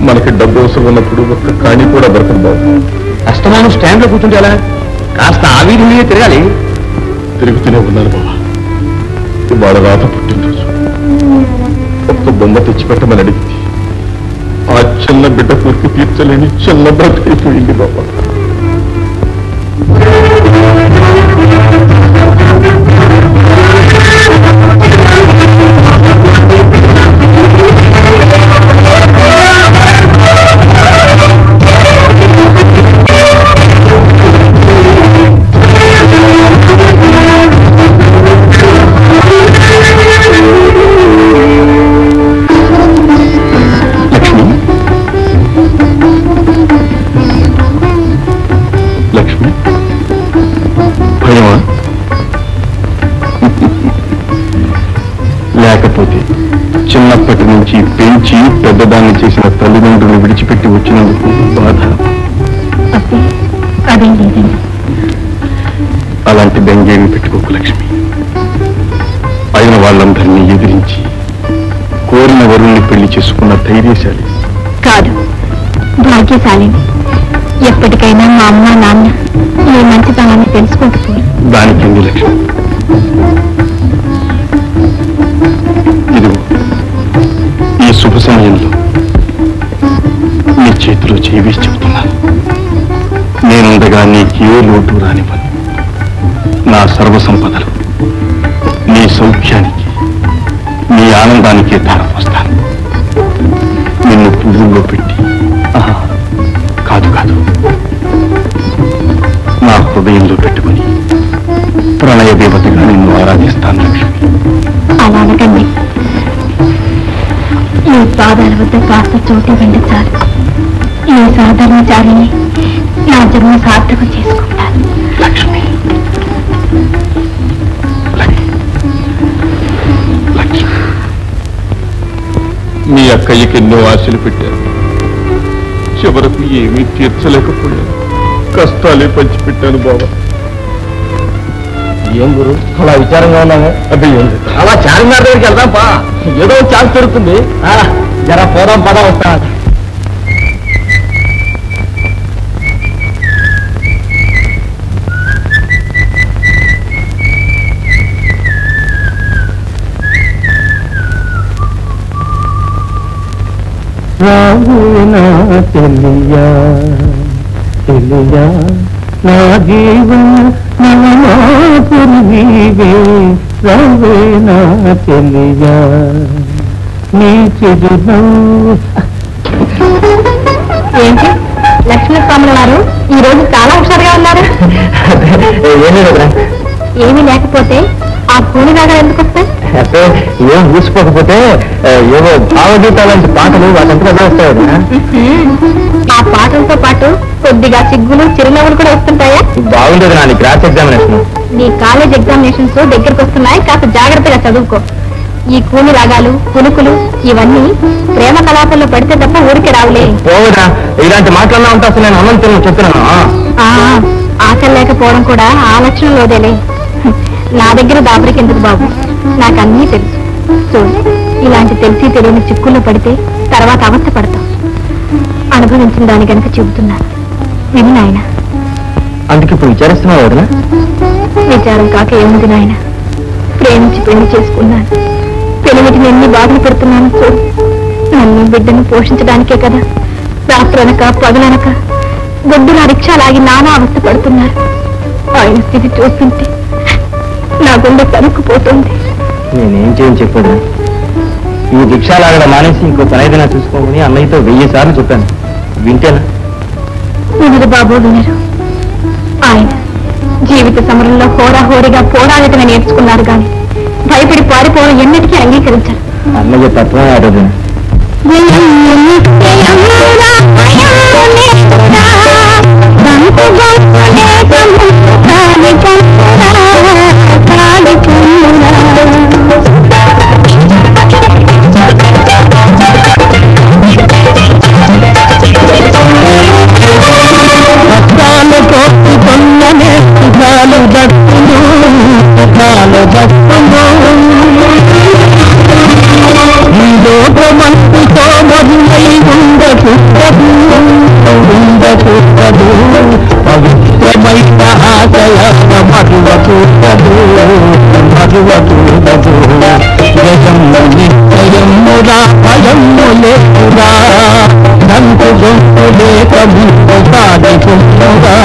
[SPEAKER 2] మనకి డబ్బు అవసరం ఉన్నప్పుడు ఒక్క కాణి కూడా దొరకదు బాబు.
[SPEAKER 1] కష్టమాను స్టాండ్ లో కూర్చుంటే ఎలా? కాస్త ఆ వీధి మీద తిరగాలి.
[SPEAKER 2] తిరుగుతూనే ఉన్నాను బాబా. ఇవాళ రాత పుట్టినరోజు, ఒక్క బొమ్మ తెచ్చిపెట్టమని అడిగింది. ఆ చిన్న బిడ్డ కోరిక తీర్చలేని చిన్న బ్రతకైపోయింది బాబా. లక్ష్మి, భయమా? లేకపోతే చిన్నప్పటి నుంచి పెంచి పెద్దదాన్ని చేసిన తల్లిదండ్రులు విడిచిపెట్టి వచ్చినందుకు బాధ?
[SPEAKER 3] అదేం లేదండి.
[SPEAKER 2] అలాంటి బెంగేమి పెట్టుకోకు లక్ష్మి. అయిన వాళ్ళందరినీ ఎదిరించి కోరిన వరుణ్ణి పెళ్లి చేసుకున్న ధైర్యశాలి.
[SPEAKER 3] కాదు, భాగ్యశాలిని. ఎప్పటికైనా మా అమ్మ నాన్న ఈ మంచితనాన్ని తెలుసుకోకపోయి.
[SPEAKER 2] దానికింది లక్ష్మి. ఇదిగో ఈ శుభ సమయంలో నీ చేతిలో చేవేసి చెబుతున్నాను. నేనుండగా నీకే లోటు రానివ్వను. నా సర్వసంపదలు నీ సౌఖ్యానికి, నీ ఆనందానికే ధారపోస్తాను. నిన్ను పువ్వుల్లో పెట్టి, కాదు కాదు, నా హృదయంలో పెట్టుకుని ప్రణయ దేవతగా నిన్ను ఆరాధిస్తాను లక్ష్మి.
[SPEAKER 3] అలా అనకండి. ఈ పాదాల వద్ద కాస్త చోటు ఇవ్వండి చాలు. ఈ సాధారణ చాలిని నా జన్మ సార్థకం చేసుకుంటాను.
[SPEAKER 2] లక్ష్మి, లక్ష్మి, మీ అక్కయ్యకి ఎన్నో ఆశలు పెట్టారు. చివరకు ఏమీ తీర్చలేకపోయాను. కష్టాలే పంచిపెట్టాను బాబా.
[SPEAKER 1] ఏం గురు అలా విచారంగా ఉన్నాము?
[SPEAKER 2] అదే ఏం లేదు.
[SPEAKER 1] అలా చార్మినార్ దగ్గరికి వెళ్దాం పా, ఏదో ఛాన్స్ దొరుకుతుంది. జర పోదాం పదా, వస్తా.
[SPEAKER 6] రావేనా తెలియా తెలియా నా జీవన నవమాపురి నీవే. రావేనా తెలియా నీ చిరునవ్వు.
[SPEAKER 3] ఏంటి లక్ష్మీస్వాములు గారు ఈ రోజు చాలా హుషారుగా ఉన్నారు?
[SPEAKER 1] ఏమీ లేదురా.
[SPEAKER 3] ఏమీ లేకపోతే ఆ పూని నగలు ఎందుకు వస్తాయి?
[SPEAKER 1] అంటే ఏం ఊసిపోకపోతే ఏవో భావగీతాలంటి పాటలు వాటంతా ఎలా వస్తాయి వదినా?
[SPEAKER 3] ఆ పాటలతో పాటు కొద్దిగా సిగ్గులు చిరునవ్వులు కూడా వస్తుంటాయా?
[SPEAKER 1] బాగుండదు నా క్లాస్ ఎగ్జామినేషన్.
[SPEAKER 3] నీ కాలేజ్ ఎగ్జామినేషన్స్ దగ్గరికి వస్తున్నాయి, కాస్త జాగ్రత్తగా చదువుకో. ఈ కూలి రాగాలు కులుకులు ఇవన్నీ ప్రేమ కలాపంలో పడితే తప్ప ఊరికి రావులే.
[SPEAKER 1] పోవదా ఇలాంటి మాటలన్నా ఉంటా అసలు నేను అన్నం తిని చెప్తున్నాను.
[SPEAKER 3] ఆకలి లేకపోవడం కూడా ఆ లక్షణంలోదేలే. నా దగ్గర దాపరికి ఎందుకు బాబు, నాకన్నీ తెలుసు. చూడు, ఇలాంటి తెలిసి తెలియని చిక్కుల్లో పడితే తర్వాత అవస్థ పడతాం. అనుభవించిన దాని కనుక చెబుతున్నాను, విని నాయన.
[SPEAKER 1] అందుకే ఇప్పుడు విచారిస్తున్నావు వదినా?
[SPEAKER 3] విచారం కాక ఏముంది నాయన, ప్రేమించి పెళ్లి చేసుకున్నాను. పెళ్లిటిని ఎన్ని బాధలు పెడుతున్నాను చూడు. నన్ను బిడ్డను పోషించడానికే కదా రాత్రనక పగలనక గొడ్డున రిక్షా లాగి నానా అవస్థ పడుతున్నారు. ఆయన స్థితి చూస్తుంటే నా గుండె తనుక్కుపోతుంది.
[SPEAKER 1] నేనేం చేయని చెప్పాడు. ఈ రిక్షా లాగడం మానేసి ఇంకో పని ఏదైనా చూసుకోమని అన్నయ్యతో 1000 సార్లు చెప్పాను. వింటేనా?
[SPEAKER 3] వినరు బాబు, వినరు. ఆయన జీవిత సమరంలో హోరాహోరీగా పోరాడటమే నేర్చుకున్నారు కానీ భయపడి పారిపోవడం ఎన్నిటికీ అంగీకరించారు.
[SPEAKER 1] అన్నయ్య తత్వం ఆడదు.
[SPEAKER 6] పవిత్రమైన ఆశయాల మరువకూడదు జగము నిశ్చయమురా భయము లేకురా నందు గొంతు లేక ముందు సాధితున్నదా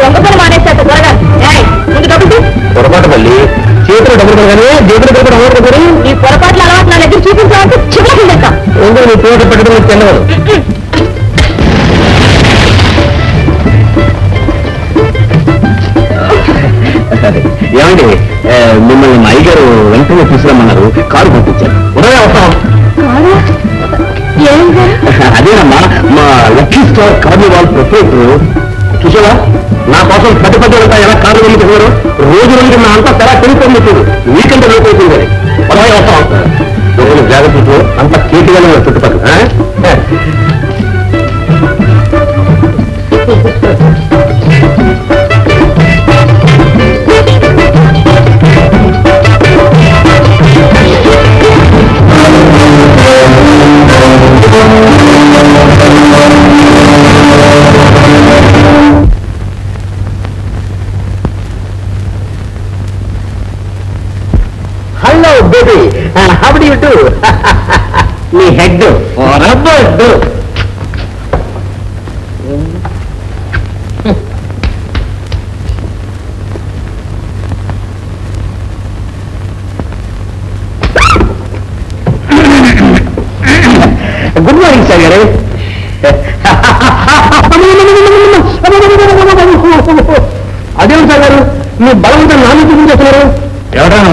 [SPEAKER 3] దొంగతనం మానేశాక త్వరగా ముందు డబ్బులు
[SPEAKER 1] పొరపాటు మళ్ళీ చేతులు డబ్బులు కానీ చేతులు డబ్బులు అవ్వదు కదా.
[SPEAKER 3] ఈ పొరపాట్ల అలవాటు నా దగ్గర చూపించాలంటే చివరికి లెక్క.
[SPEAKER 1] ఎందుకు నీ తోట పెట్టడం నీకు తెలియదు. ఏమండి మిమ్మల్ని మా అయ్యగారు వెంటనే తీసుకురమ్మన్నారు, కారు పంపించారు. ఉదయం వస్తాం. అదేనమ్మా మా లక్కీ స్టార్ కార్నివాల్ ప్రొపరేటర్ చూసావా, నా కోసం పెద్ద ఎలా కార్లు వెళ్ళిపోయారు. రోజు రోజు నా అంతా చాలా తెలుస్తుంది. చూడు వీకెండ్ లోపలిపోయింది కానీ ఉదయం వస్తాం. జాగ్రత్తలు అంత కేటీగానే చుట్టుపక్కల. Hello baby, how do you do? నీ head rubber. Good morning sir గారు. అదేం సార్ గారు, మీ బలవంతం నాన్న చూపించేస్తున్నారు. ఎవరాను?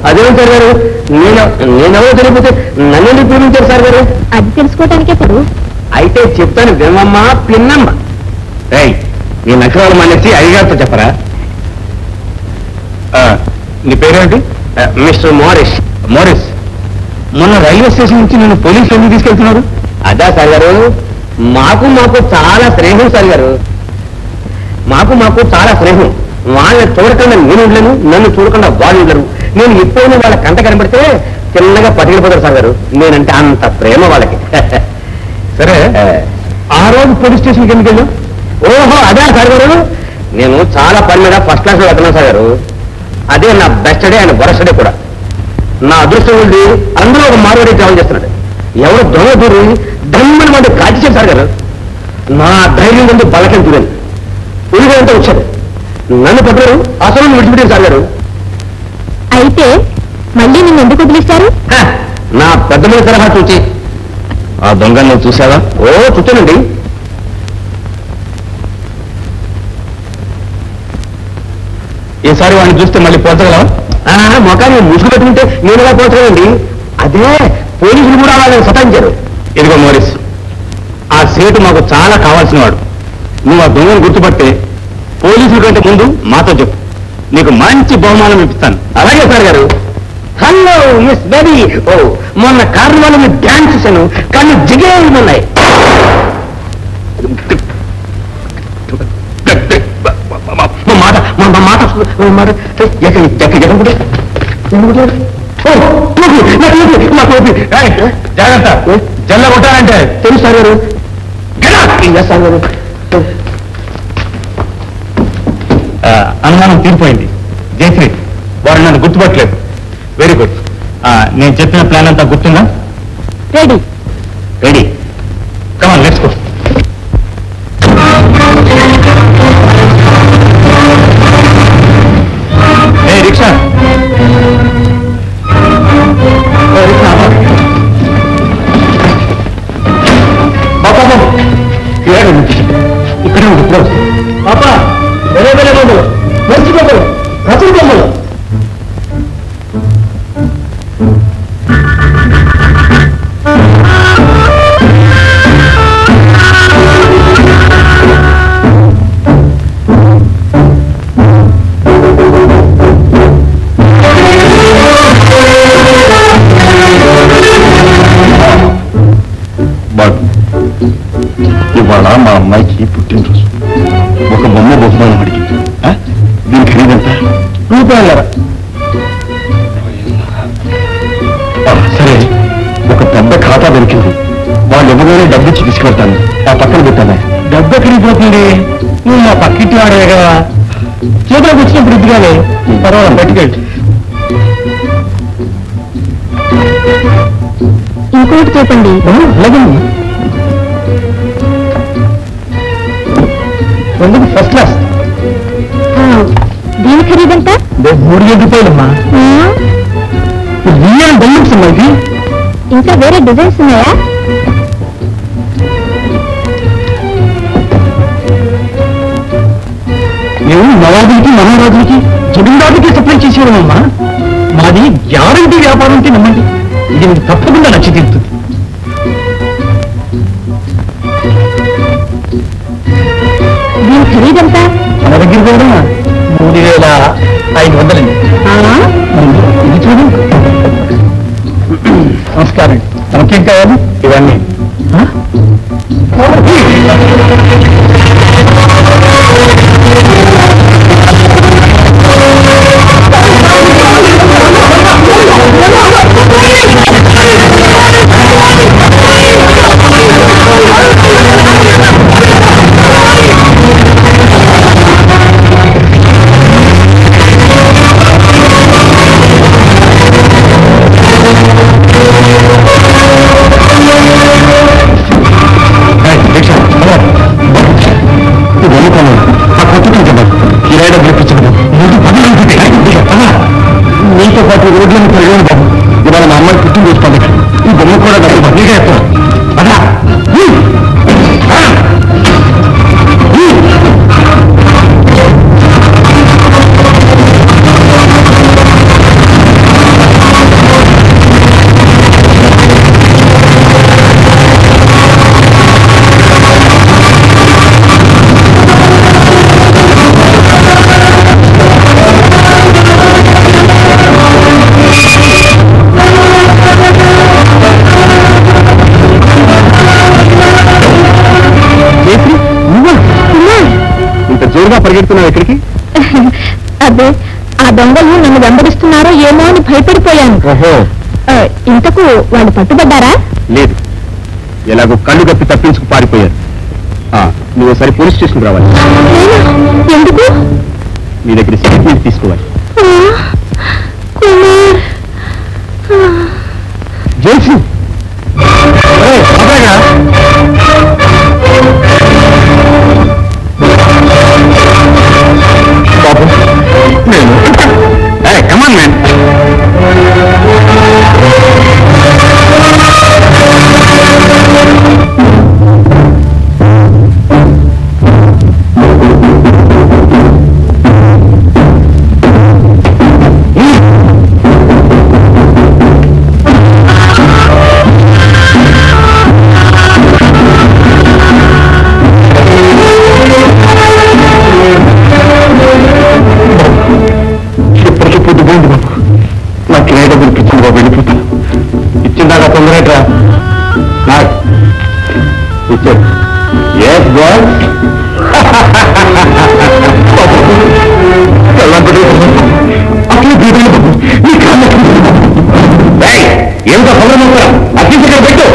[SPEAKER 1] అదేం సార్ గారు, నేనెవరో తెలియకపోతే నన్ను ప్రేమించారు సార్ గారు.
[SPEAKER 3] అది తెలుసుకోవటానికే ఇప్పుడు
[SPEAKER 1] అయితే చెప్తాను వినమ్మ పిన్నమ్మ. రేయ్, నీ నక్షరాలు మానేసి అయ్యగారితో చెప్పరా. నీ పేరేంటి? Mister Morris. మోరిస్, మొన్న రైల్వే స్టేషన్ నుంచి నేను పోలీసులు ఎందుకు తీసుకెళ్తున్నారు? అదా సార్ గారు, మాకు చాలా స్నేహం సార్ గారు. మాకు చాలా స్నేహం. వాళ్ళని చూడకుండా నేను ఉండలేను, నన్ను చూడకుండా వాళ్ళు ఉండరు. నేను ఎప్పుడైనా వాళ్ళ కంట కనబడితే చిన్నగా పట్టుకెళ్ళిపోతారు సార్ గారు. నేనంటే అంత ప్రేమ వాళ్ళకి. సరే, ఆ రోజు పోలీస్ స్టేషన్కి ఎందుకు వెళ్ళాం? ఓహో, అదే సార్ గారు, నేను చాలా పని మీద ఫస్ట్ క్లాస్ లో వెళ్తున్నాను సార్ గారు. అదే నా best day and worst day కూడా. నా అదృష్టం ఉంది, అందులో ఒక మార్వాడి ట్రావెల్ చేస్తున్నాడు. ఎవరు దొంగ దూరి దమ్మని మంది కాల్చేశారు సార్ గారు. నా ధైర్యం ముందు బలకం చూడండి. ఉరిగంతా వచ్చాడు, నన్ను పడ్డారు, అసలు విడిచిపెట్టారు సార్ గారు.
[SPEAKER 3] అయితే మళ్ళీ నిన్ను ఎందుకు వదిలేశారు?
[SPEAKER 1] నా పెద్ద మీద తరహా చూచి. ఆ దొంగ నువ్వు చూసావా? ఓ, చూచానండి. ఈసారి వాడిని చూస్తే మళ్ళీ పోతగలవా? మొఖాన్ని ముసుగు పెట్టుకుంటే నేనుగా పోతానండి. అదే పోలీసులు కూడా వాళ్ళని సతాయించారు. ఇదిగో మోరిస్, ఆ సేటు మాకు చాలా కావాల్సిన వాడు. నువ్వు ఆ దొంగను గుర్తుపట్టే పోలీసుల కంటే ముందు మాతో చెప్పు, నీకు మంచి బహుమానం ఇప్పిస్తాను. అలాగే సార్ గారు. Hello miss baby. ఓ, మొన్న కార్నివాల్ మీద డ్యాన్స్ చూశాను, కానీ జిగేయమన్నాయి. జాగ్రత్త, జల్ల కొట్టాలంటే తెలుసు సార్ గారు. సార్ గారు, అనుమానం తీరిపోయింది. జయశ్రీ, వాడు నన్ను గుర్తుపట్టలేదు. Very good. నేను చెప్పిన ప్లాన్ అంతా గుర్తుందా?
[SPEAKER 3] Ready.
[SPEAKER 1] Ready. Come on, let's go. ఏ రిక్షా, ఇక్కడే ఉంది. పాప, వేరే వేరే బొమ్మలు, మంచి బొమ్మలు, రచన బొమ్మలు. ఇవాళ మా అమ్మాయికి పుట్టినరోజు. ఒక బొమ్మ బహుమానం అడిగింది. దీని ఖరీదంత రూపాయలరా? సరే, ఒక పెద్ద ఖాతా దొరికింది. వాళ్ళు ఎవరైనా డబ్బు ఇచ్చి తీసుకెళ్తాను. ఆ పక్కన పెట్టాను. డబ్బు ఎక్కడిపోతుంది? నువ్వు మా పక్కింటి వాడే కదా, చేతులకు వచ్చినప్పుడు ఇదిగానే పర్వాలేదు, బయటికెళ్ళి.
[SPEAKER 3] ఇంకోటి చెప్పండి.
[SPEAKER 1] అలాగే, ఎందుకు ఫస్ట్ క్లాస్.
[SPEAKER 3] దీని ఖరీదంత?
[SPEAKER 1] 3,000 రూపాయలమ్మా. రియల్ బెల్లూన్స్ అమ్మా ఇది.
[SPEAKER 3] ఇంకా వేరే డిజైన్స్ ఉన్నాయా?
[SPEAKER 1] మేము నవాబులకి, మహారాజులకి, జమీందారులకి సప్లై చేసేవాళ్ళమ్మా. మాది గ్యారంటీ వ్యాపారం అంటే నమ్మండి, ఇది మీకు తప్పకుండా నచ్చి తీరుతుంది.
[SPEAKER 3] దీని ఖరీదంతా?
[SPEAKER 1] మన దగ్గర కూడా 3,500 అండి. ఇది చూడు. నమస్కారం. మనకేం కావాలి? ఇవన్నీ నీతో పాటు రోడ్లను పెరగని బాబు. ఇవాళ మా అమ్మాయి పుట్టినరోజు పండుగ. ఈ బొమ్మ కూడా డబ్బు బదిలీగా ఎత్తాను. అదా
[SPEAKER 2] హుషారుగా పరిగెడుతున్నావు ఎక్కడికి?
[SPEAKER 3] అదే ఆ దొంగలు నన్ను వెంబడిస్తున్నారో ఏమో అని భయపడిపోయాను.
[SPEAKER 2] ఓహో,
[SPEAKER 3] ఇంతకు వాళ్ళు పట్టుబడ్డారా?
[SPEAKER 2] లేదు, ఎలాగో కళ్ళు కప్పి తప్పించుకు పారిపోయారు. నువ్వు ఒకసారి పోలీస్ స్టేషన్కి రావాలి.
[SPEAKER 3] ఎందుకు?
[SPEAKER 2] మీ దగ్గర స్టేట్మెంట్ తీసుకోవాలి. జేసీ బాబు, నేను కమాన్ మ్యాన్. ఎంత సంబరం అత్యంత పెట్టు.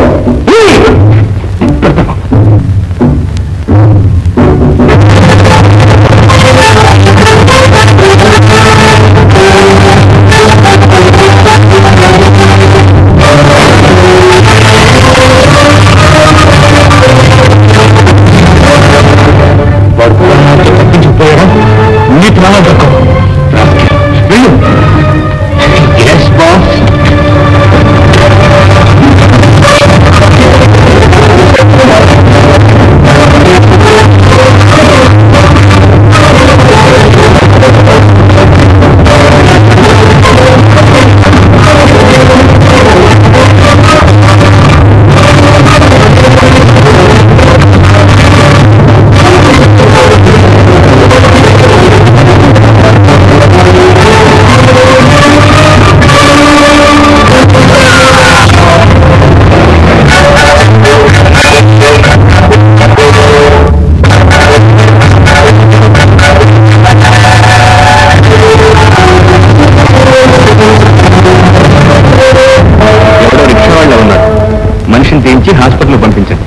[SPEAKER 2] హాస్పిటల్ పంపించాను.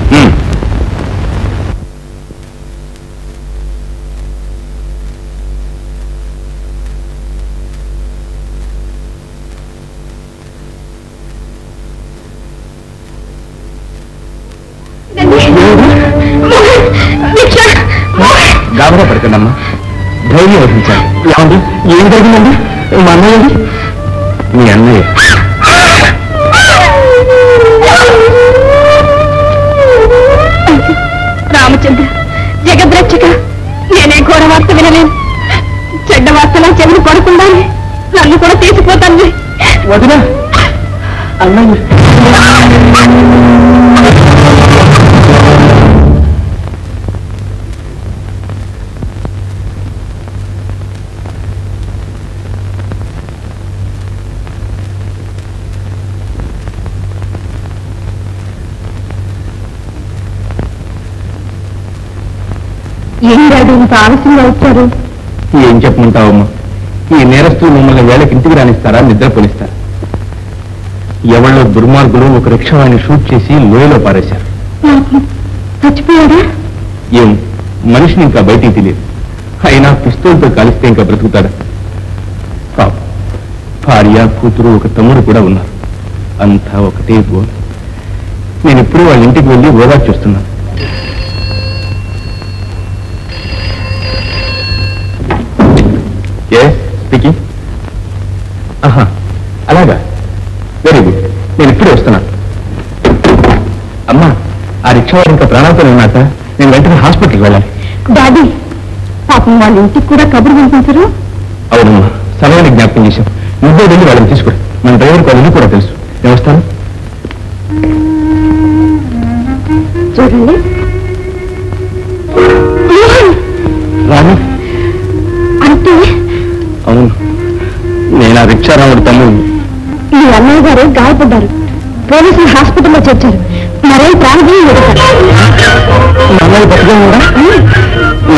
[SPEAKER 2] గాబరా పడుతుందమ్మా, ధైర్యం వహించాలి. ఏమండి, ఏం జరిగిందండి? మా అన్నయ్య, మీ అన్నయ్య
[SPEAKER 3] రామచంద్ర, జగద్రక్షక, నేనే ఘోర వార్త వినలేను. చెడ్డ వార్తలా చెవిని పడకుండా నన్ను కూడా తీసిపోతాను.
[SPEAKER 1] వదినా, అన్నయ్య
[SPEAKER 3] ఏం డాడీ ఇంత ఆలస్యంగా వచ్చారు?
[SPEAKER 2] ఏం చెప్పమంటావమ్మా, ఈ నేరస్తులు మమ్మల్ని వేళకి ఇంటికి రానిస్తారా, నిద్ర పోనిస్తారా? ఎవరో దుర్మార్గులు ఒక రిక్షావాణ్ణి షూట్ చేసి లోయలో పారేశారు.
[SPEAKER 3] చచ్చిపోయాడా?
[SPEAKER 2] ఏం, మనిషిని ఇంకా బయటికి తెలియదు. అయినా పిస్తోల్తో కాలిస్తే ఇంకా బ్రతుకుతాడా? పాపం, భార్య, కూతురు, ఒక తమ్ముడు కూడా ఉన్నారు. అంతా ఒకటే గోల్. నేను ఎప్పుడూ వాళ్ళ ఇంటికి వెళ్ళి ఓదార్చి చూస్తున్నాను. స్పీకింగ్. ఆహా, అలాగా, వెరీ గుడ్. నేను ఇప్పుడే వస్తున్నాను. అమ్మా, ఆ రిక్షా వాడు ఇంకా ప్రాణాలతో ఉన్నాక నేను వెంటనే హాస్పిటల్కి వెళ్ళాలి.
[SPEAKER 3] డాడీ, పాపం వాళ్ళ ఇంటికి కూడా కబురు పంపించరు?
[SPEAKER 2] అవునమ్మా, సమయాన్ని జ్ఞాపకం చేశాం. నువ్వే వెళ్ళి వాళ్ళని తీసుకురా. మన డ్రైవర్కి వాళ్ళని కూడా తెలుసు. నేను వస్తాను.
[SPEAKER 3] చూడండి
[SPEAKER 2] రాను.
[SPEAKER 3] అంటే
[SPEAKER 2] అవును, నేను ఆ రిక్షారాముడు తమ్ముడు.
[SPEAKER 3] మీ అన్నయ్య గారు గాయపడ్డారు. పోలీసులు హాస్పిటల్లో చేర్చారు. మరేం ప్రాణం
[SPEAKER 2] మా అన్నయ్య బతిగా కూడా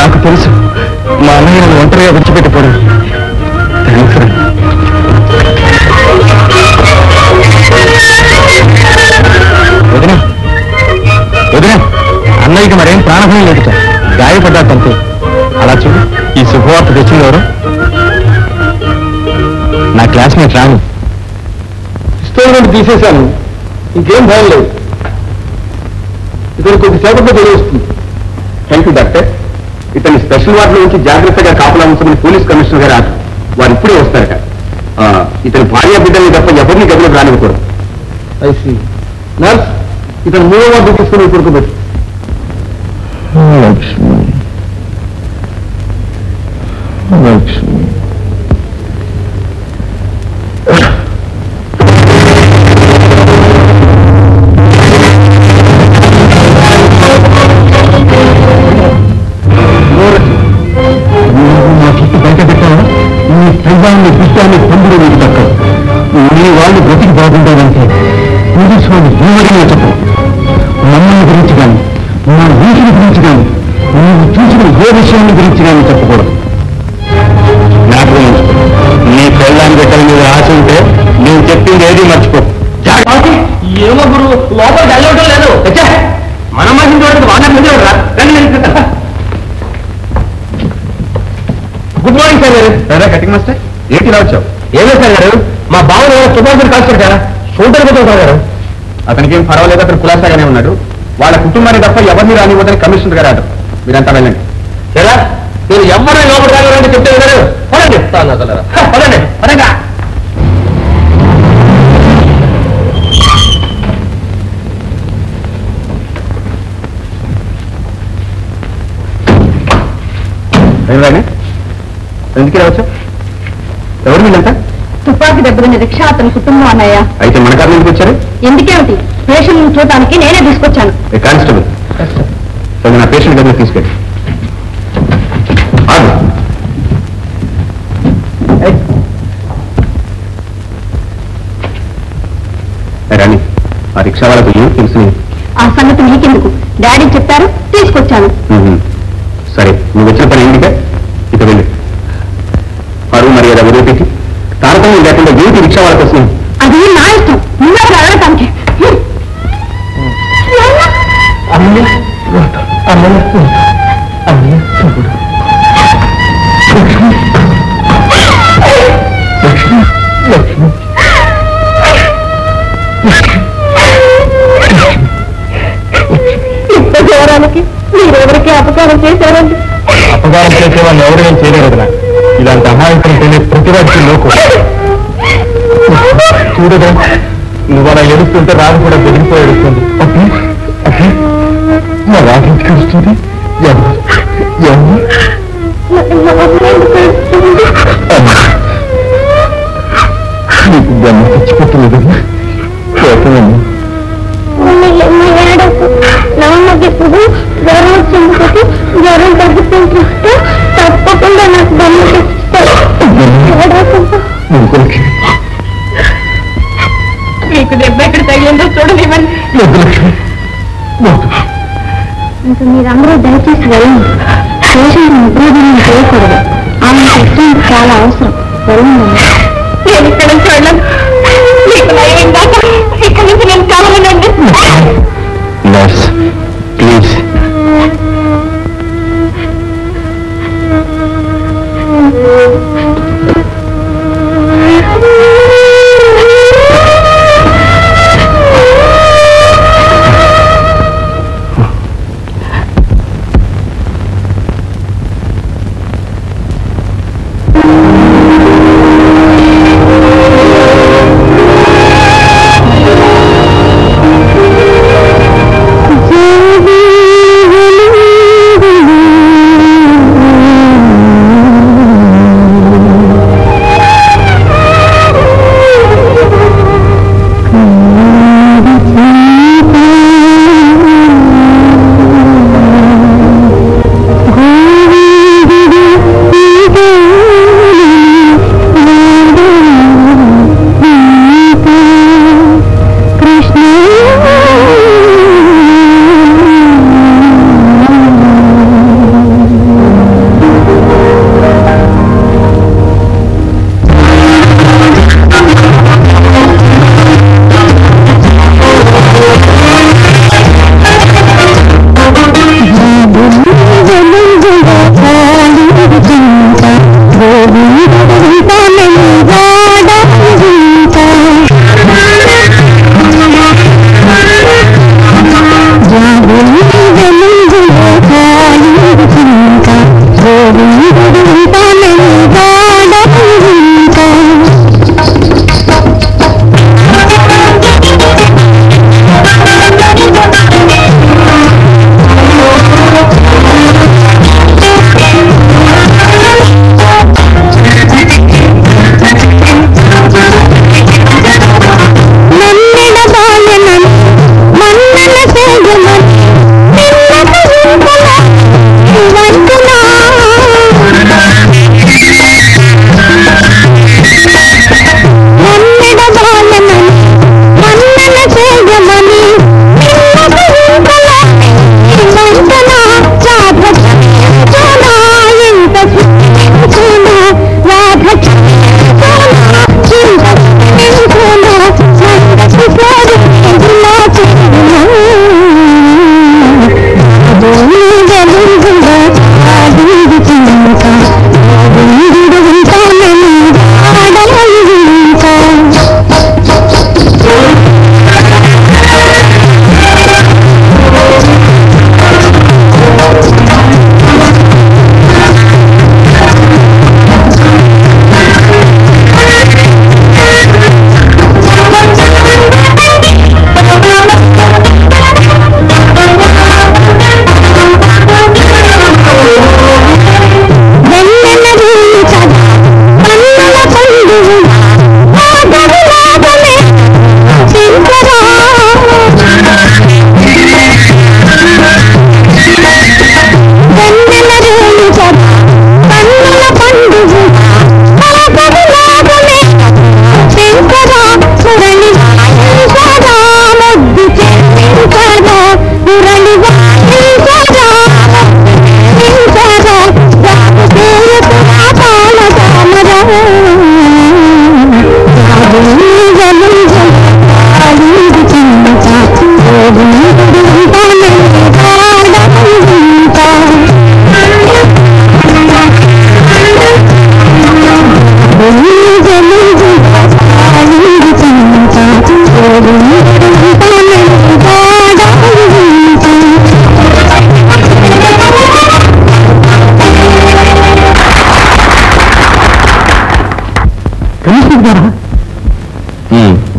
[SPEAKER 2] నాకు తెలుసు. మా విడిచిపెట్టిపోవడం థ్యాంక్స్ రా. వదినా వదినా, అన్నయ్యకి మరేం ప్రాణభయం లేదు సార్, గాయపడ్డాడంతే. అలా చూడు, ఈ శుభవార్త తెచ్చింది ఎవరు? నా క్లాస్మేట్ రాను. ఇన్స్టాల్మెంట్ తీసేశాను, ఇంకేం భయం లేదు. ఇతను కొద్దిసేపట్లో తెలియజేస్తుంది. Thank you doctor. ఇతని స్పెషల్ వార్డులో నుంచి జాగ్రత్తగా కాపలా ఉంచమని పోలీస్ కమిషనర్ గారు వారు ఇప్పుడే వస్తారట. ఇతని భార్య బిడ్డల్ని తప్ప ఎవరిని గదిలోకి రానివ్వకూడదు. నర్స్, ఇతను 3వ వార్డు తీసుకుని పడుకోబెట్టు. లక్ష్మి లక్ష్మి విషయాన్ని పొందుడు మీకు దక్కదు. మీ వాళ్ళు బ్రతికి బాగుండాలంటే పోలీసు వాళ్ళు ఏమడిగినా చెప్పు. మమ్మల్ని గురించి కానీ, మా వీటిని గురించి కానీ, నువ్వు చూసిన ఏ విషయాన్ని గురించి కానీ చెప్పకూడదు. జ్ఞాపకం, నీ పెళ్ళాన్ని పెట్టాలి మీద ఆశ ఉంటే నేను చెప్పింది ఏది మర్చిపో. ఏమో గురు, లోపల వెళ్ళవడం లేదు. మనం మనిషి చూడదు, వాళ్ళ ముందు రా. గుడ్ మార్నింగ్ సార్ గారు. సరే కటింగ్ మాస్టర్, ఏంటి ఇలా వచ్చావు? ఏమే సార్ గారు, మా బావను సుభాష్ కాల్చారు కదా, షూటర్ పోతాం సార్ గారు. అతనికి ఏం పర్వాలేదు, అతను కులాసాగానే ఉన్నాడు. వాళ్ళ కుటుంబాన్ని తప్ప ఎవరిని రానివ్వదని కమిషనర్ గారు ఆర్డర్. మీరంతా వెళ్ళండి. ఎలా మీరు ఎవరిని లోపల రాగలంటే చెప్తే గారు పదండి. పదండి పదంగా. ఎందుకు రావచ్చు? ఎవరు వీళ్ళంతా?
[SPEAKER 3] తుపాకీ దెబ్బతిన్న రిక్షా అతని కుటుంబం అన్నయ్య.
[SPEAKER 2] అయితే మన కారు ఎందుకు వచ్చారు?
[SPEAKER 3] ఎందుకేమిటి, పేషెంట్ చూడటానికి నేనే తీసుకొచ్చాను.
[SPEAKER 2] కానిస్టేబుల్, నా పేషెంట్ దగ్గర తీసుకెళ్ళి. రాణి, ఆ రిక్షా వాళ్ళకు ఏం తెలుసు?
[SPEAKER 3] ఆ సంగతి నీకెందుకు, డాడీ చెప్పారు, తీసుకొచ్చాను.
[SPEAKER 2] సరే, నువ్వు వచ్చిన పని ఏంటిగా? ఇక వెళ్ళి పరువు మర్యాద వదిలిపెట్టి తారతమ్యం లేకుండా ఏంటి రిక్షా వాళ్ళకి వస్తుంది?
[SPEAKER 3] అది నా ఇష్టం, నువ్వే అడగటానికి. ఘోరానికి మీరెవరికి అపకారం చేశారండి?
[SPEAKER 2] అపకారం చేసే వాళ్ళు ఎవరేం చేయలేరు. ఇలాంటి అమాయకులు తెలియ ప్రతివాడికి లోకు. చూడగా నువ్వు అలా ఎడుస్తుంటే రాదు కూడా బెదిరిపోయి ఎడుస్తుంది. మా రాజుకి తెలుస్తుంది. నీకు జన్మ తెచ్చిపెట్టలేదు.
[SPEAKER 5] నమ్మకిప్పుడు జ్వరం వచ్చింది, జ్వరం తగ్గిపోతుంటే తప్పకుండా నాకు బొమ్మ
[SPEAKER 3] మీకు దెబ్బ ఎక్కడ తగిలిందో చూడనివ్వండి.
[SPEAKER 5] ఇంకా మీరందరూ దయచేసి వెళ్ళండి. పేషెంట్ ఉద్యోగం చేయకూడదు, ఆమె ఇష్టం చాలా అవసరం. వెళ్ళండి.
[SPEAKER 3] నేను ఇక్కడ నుంచి వెళ్ళను. మీకు నయం దాకా ఇక్కడ నుంచి నేను కావాలనండి.
[SPEAKER 2] Nurse please.
[SPEAKER 5] జీ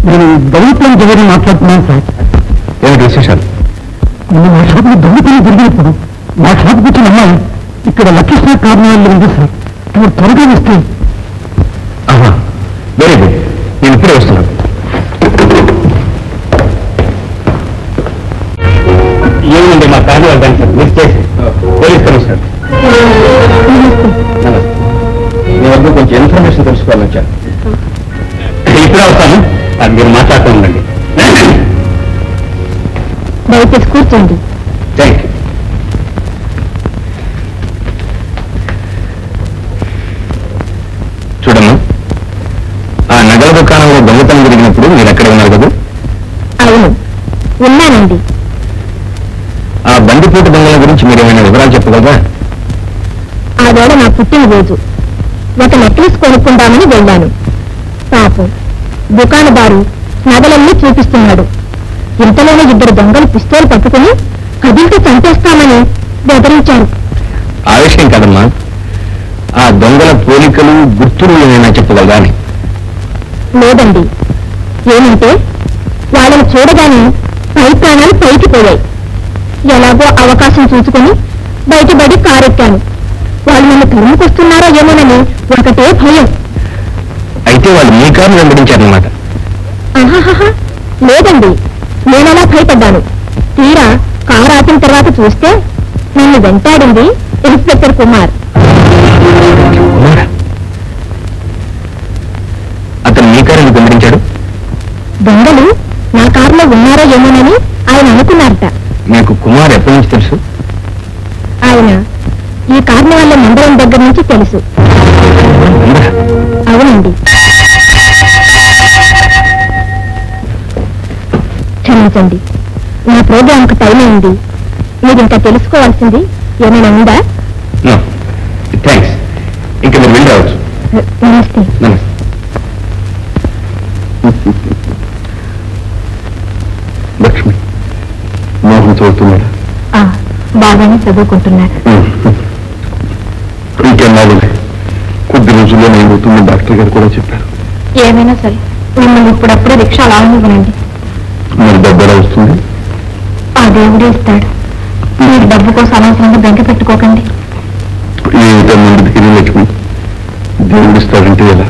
[SPEAKER 2] నేను దళితులను జరిగి మాట్లాడుతున్నాను సార్. ఏమిటి విశేషాలు? నిన్న మా షాపులో దళితులు జరిగినప్పుడు మా షాపుకి వచ్చిన అమ్మాయి ఇక్కడ లక్కీస్నా కారణాల్లో ఉంది సార్. మీరు త్వరగా వస్తే. వెరీ గుడ్, నేను ఇప్పుడే వస్తున్నాను. ఏముంది మా కార్నివల్ డాన్స్ సార్, మిస్ చేసి పోలీస్ కమిషనర్. మీ వద్ద కొంచెం ఇన్ఫర్మేషన్ తెలుసుకోవాలని వచ్చాను. ఇప్పుడే వస్తాను, అది మీరు మాట్లాడుతూ ఉండండి.
[SPEAKER 3] దయచేసి కూర్చోండి.
[SPEAKER 2] Thank you. చూడమ్మా, ఆ నగల దుకాణంలో దొంగతనం జరిగినప్పుడు మీరు ఎక్కడ ఉన్నారు కదా?
[SPEAKER 3] అవును, ఉన్నానండి.
[SPEAKER 2] ఆ బండిపోటు దొంగల గురించి మీరు ఏమైనా వివరాలు చెప్పగలరా?
[SPEAKER 3] ఆ వేళ నా పుట్టినరోజు. ఒక నెక్లెస్ కొనుక్కుందామని వెళ్ళాను. పాపం దుకాణదారు నగలన్నీ చూపిస్తున్నాడు. ఇంతలోనే ఇద్దరు దొంగలు పిస్తోల్ పట్టుకుని కదిలితో చంపేస్తామని బెదిరించారు.
[SPEAKER 2] ఆ విషయం కాదమ్మా, ఆ దొంగల పోలికలు గుర్తులు ఏమైనా చెప్పగలరా అని.
[SPEAKER 3] లేదండి. ఏమంటే వాళ్ళని చూడగానే పై ప్రాణాలు పైకి పోయాయి. ఎలాగో అవకాశం చూసుకుని బయటపడి కారెక్కాను. వాళ్ళు నన్ను తరుముకొస్తున్నారో ఏమోనని ఒకటే భయం.
[SPEAKER 2] అయితే వాళ్ళు మీ కారు వెంబడించారన్నమాట.
[SPEAKER 3] ఆహాహా, లేదండి. నేనలా భయపడ్డాను. తీరా కారు ఆపిన తర్వాత చూస్తే నన్ను వెంటాడింది ఇన్స్పెక్టర్ కుమార్.
[SPEAKER 2] అతను మీ కారు ఎందుకు వెంబడించాడు?
[SPEAKER 3] దొంగలు నా కారులో ఉన్నారో ఏమోనని ఆయన అనుకున్నారట.
[SPEAKER 2] మీకు కుమార్ ఎప్పటి నుంచి తెలుసు?
[SPEAKER 3] ఆయన ఈ కార్నివాల్ మండలం దగ్గర నుంచి తెలుసు. అవునండి. క్షమించండి, నా ప్రోగ్రాంకు టైం అయింది. మీరు ఇంకా తెలుసుకోవాల్సింది ఏమైనా ఉందా?
[SPEAKER 2] థ్యాంక్స్, ఇంకా మీరు వెళ్ళి రావచ్చు.
[SPEAKER 3] నమస్తే.
[SPEAKER 2] నమస్తే. లక్ష్మి, మోహన్ చదువుతున్నాడా?
[SPEAKER 3] బాగానే చదువుకుంటున్నారు.
[SPEAKER 2] ఇంకెన్నాళ్ళు కొద్ది రోజుల్లో నేను అవుతుంది డాక్టర్ గారు కూడా చెప్పారు.
[SPEAKER 3] ఏమైనా సరే మిమ్మల్ని ఇప్పుడప్పుడే రిక్షా లాగనివ్వనండి.
[SPEAKER 2] మరి డబ్బు ఎలా వస్తుంది?
[SPEAKER 3] ఆ దేవుడే ఇస్తాడు. మీరు డబ్బు కోసం అనవసరంగా బెంక పెట్టుకోకండి.
[SPEAKER 2] ఏమిటన్నది లక్ష్మి, దేవుడు ఇస్తాడంటే ఎలా?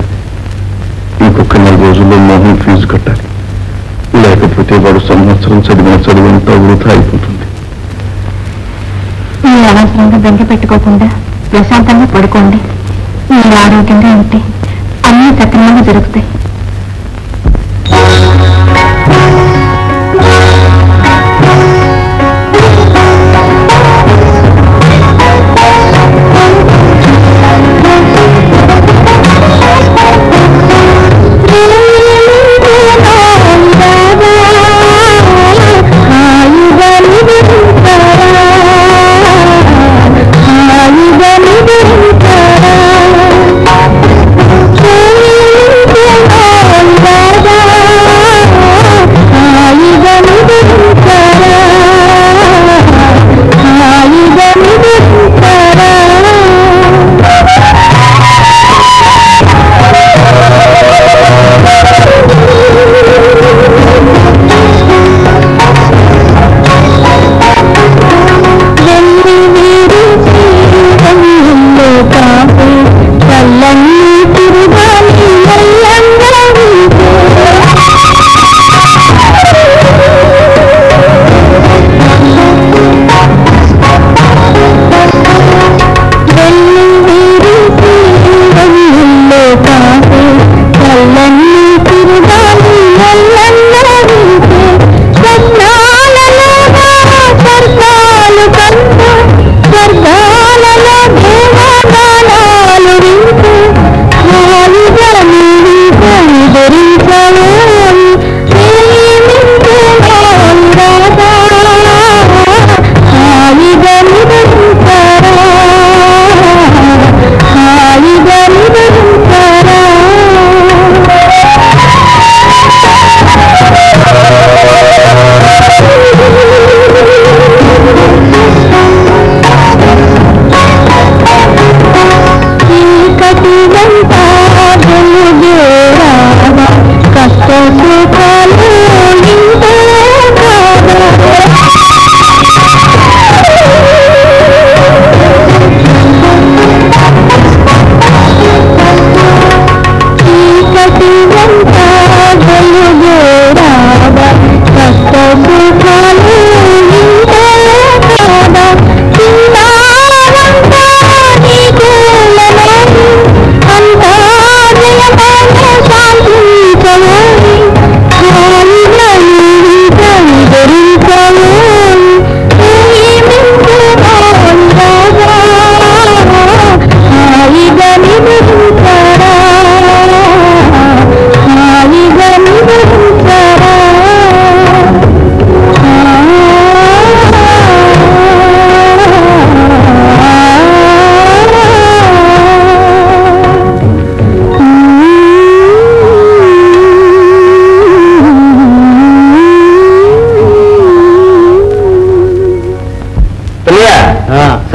[SPEAKER 2] ఇంకొక 4 రోజుల్లో మోహన్ ఫీజు కట్టాలి. లేకపోతే వాడు సంవత్సరం చదివిన చదువంతా వృధా అయిపోతుంది.
[SPEAKER 3] మీరు అనవసరంగా బెంక పెట్టుకోకుండా ప్రశాంతంగా పడుకోండి. మీరు ఆరోగ్యంగా ఉంటే అన్ని సక్రమంగా జరుగుతాయి.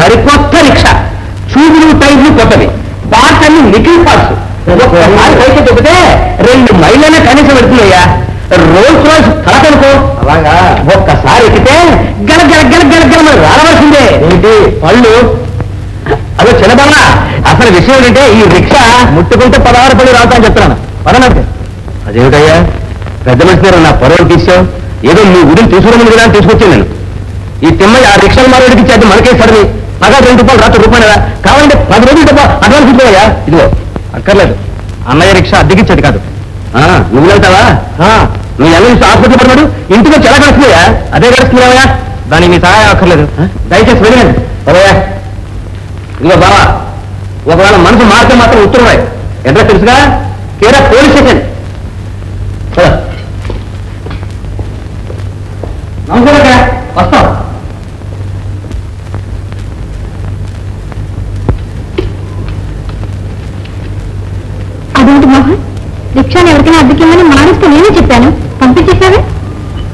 [SPEAKER 1] సరికొత్త రిక్షా, చూపులు టైర్లు కొత్తవి, పార్ట్స్ అన్ని నిఖిల్ పార్ట్స్. ఒక్కసారి పైకి చెబితే 2 మైళ్ళైనా కనీసం పెడుతున్నాయా. రోల్స్ రాయ్స్ కలకనుకో, అలాగా ఒక్కసారి ఎక్కితే గల గల గల గల గల మరి రావలసిందే. ఏంటి పళ్ళు? అదో చిన్నబాల, అసలు విషయం ఏంటంటే ఈ రిక్షా ముట్టుకుంటే 16 పళ్ళు రావుతా అని చెప్తున్నాను. పదనట్టు అదేమిటయ్యా, పెద్ద మనిషి నా పొరవలు తీసావు. ఏదో మీ గుడిని తీసుకురమని కదా తీసుకొచ్చాను నేను. ఈ తిమ్మయ్య ఆ రిక్షాలు మారోడికి ఇచ్చేది మనకే సరిది. పగా 2 రూపాయలు రాత్రి రూపాయలు కావాలంటే 10 రోజులు డబ్బా అడ్వాన్స్ ఇచ్చుకోయా. ఇదిగో అక్కర్లేదు, అన్నయ్య రిక్షా అద్దెకిచ్చేది కాదు. నువ్వు వెళ్తావా? నువ్వు ఎలా హాస్పిటల్ పడినాడు, ఇంటికి వచ్చి ఎలా గడుస్తున్నాయా? అదే గడుస్తున్నావా? దానికి మీ సహాయం అక్కర్లేదు. దయచేసి వెళ్ళండి. అవయ్యా ఇదిగో బావా, ఒకవేళ మనసు మారితే మాత్రం ఉత్తరం అడ్రస్ తెలుసుగా, కేరా పోలీస్ స్టేషన్. నమస్కారం, వస్తాం.
[SPEAKER 3] అదేంటి మోహన్, రిక్షాని ఎవరికైనా అద్దెకిమ్మని మానేస్తే నేనే చెప్పాను, పంపించేశావే.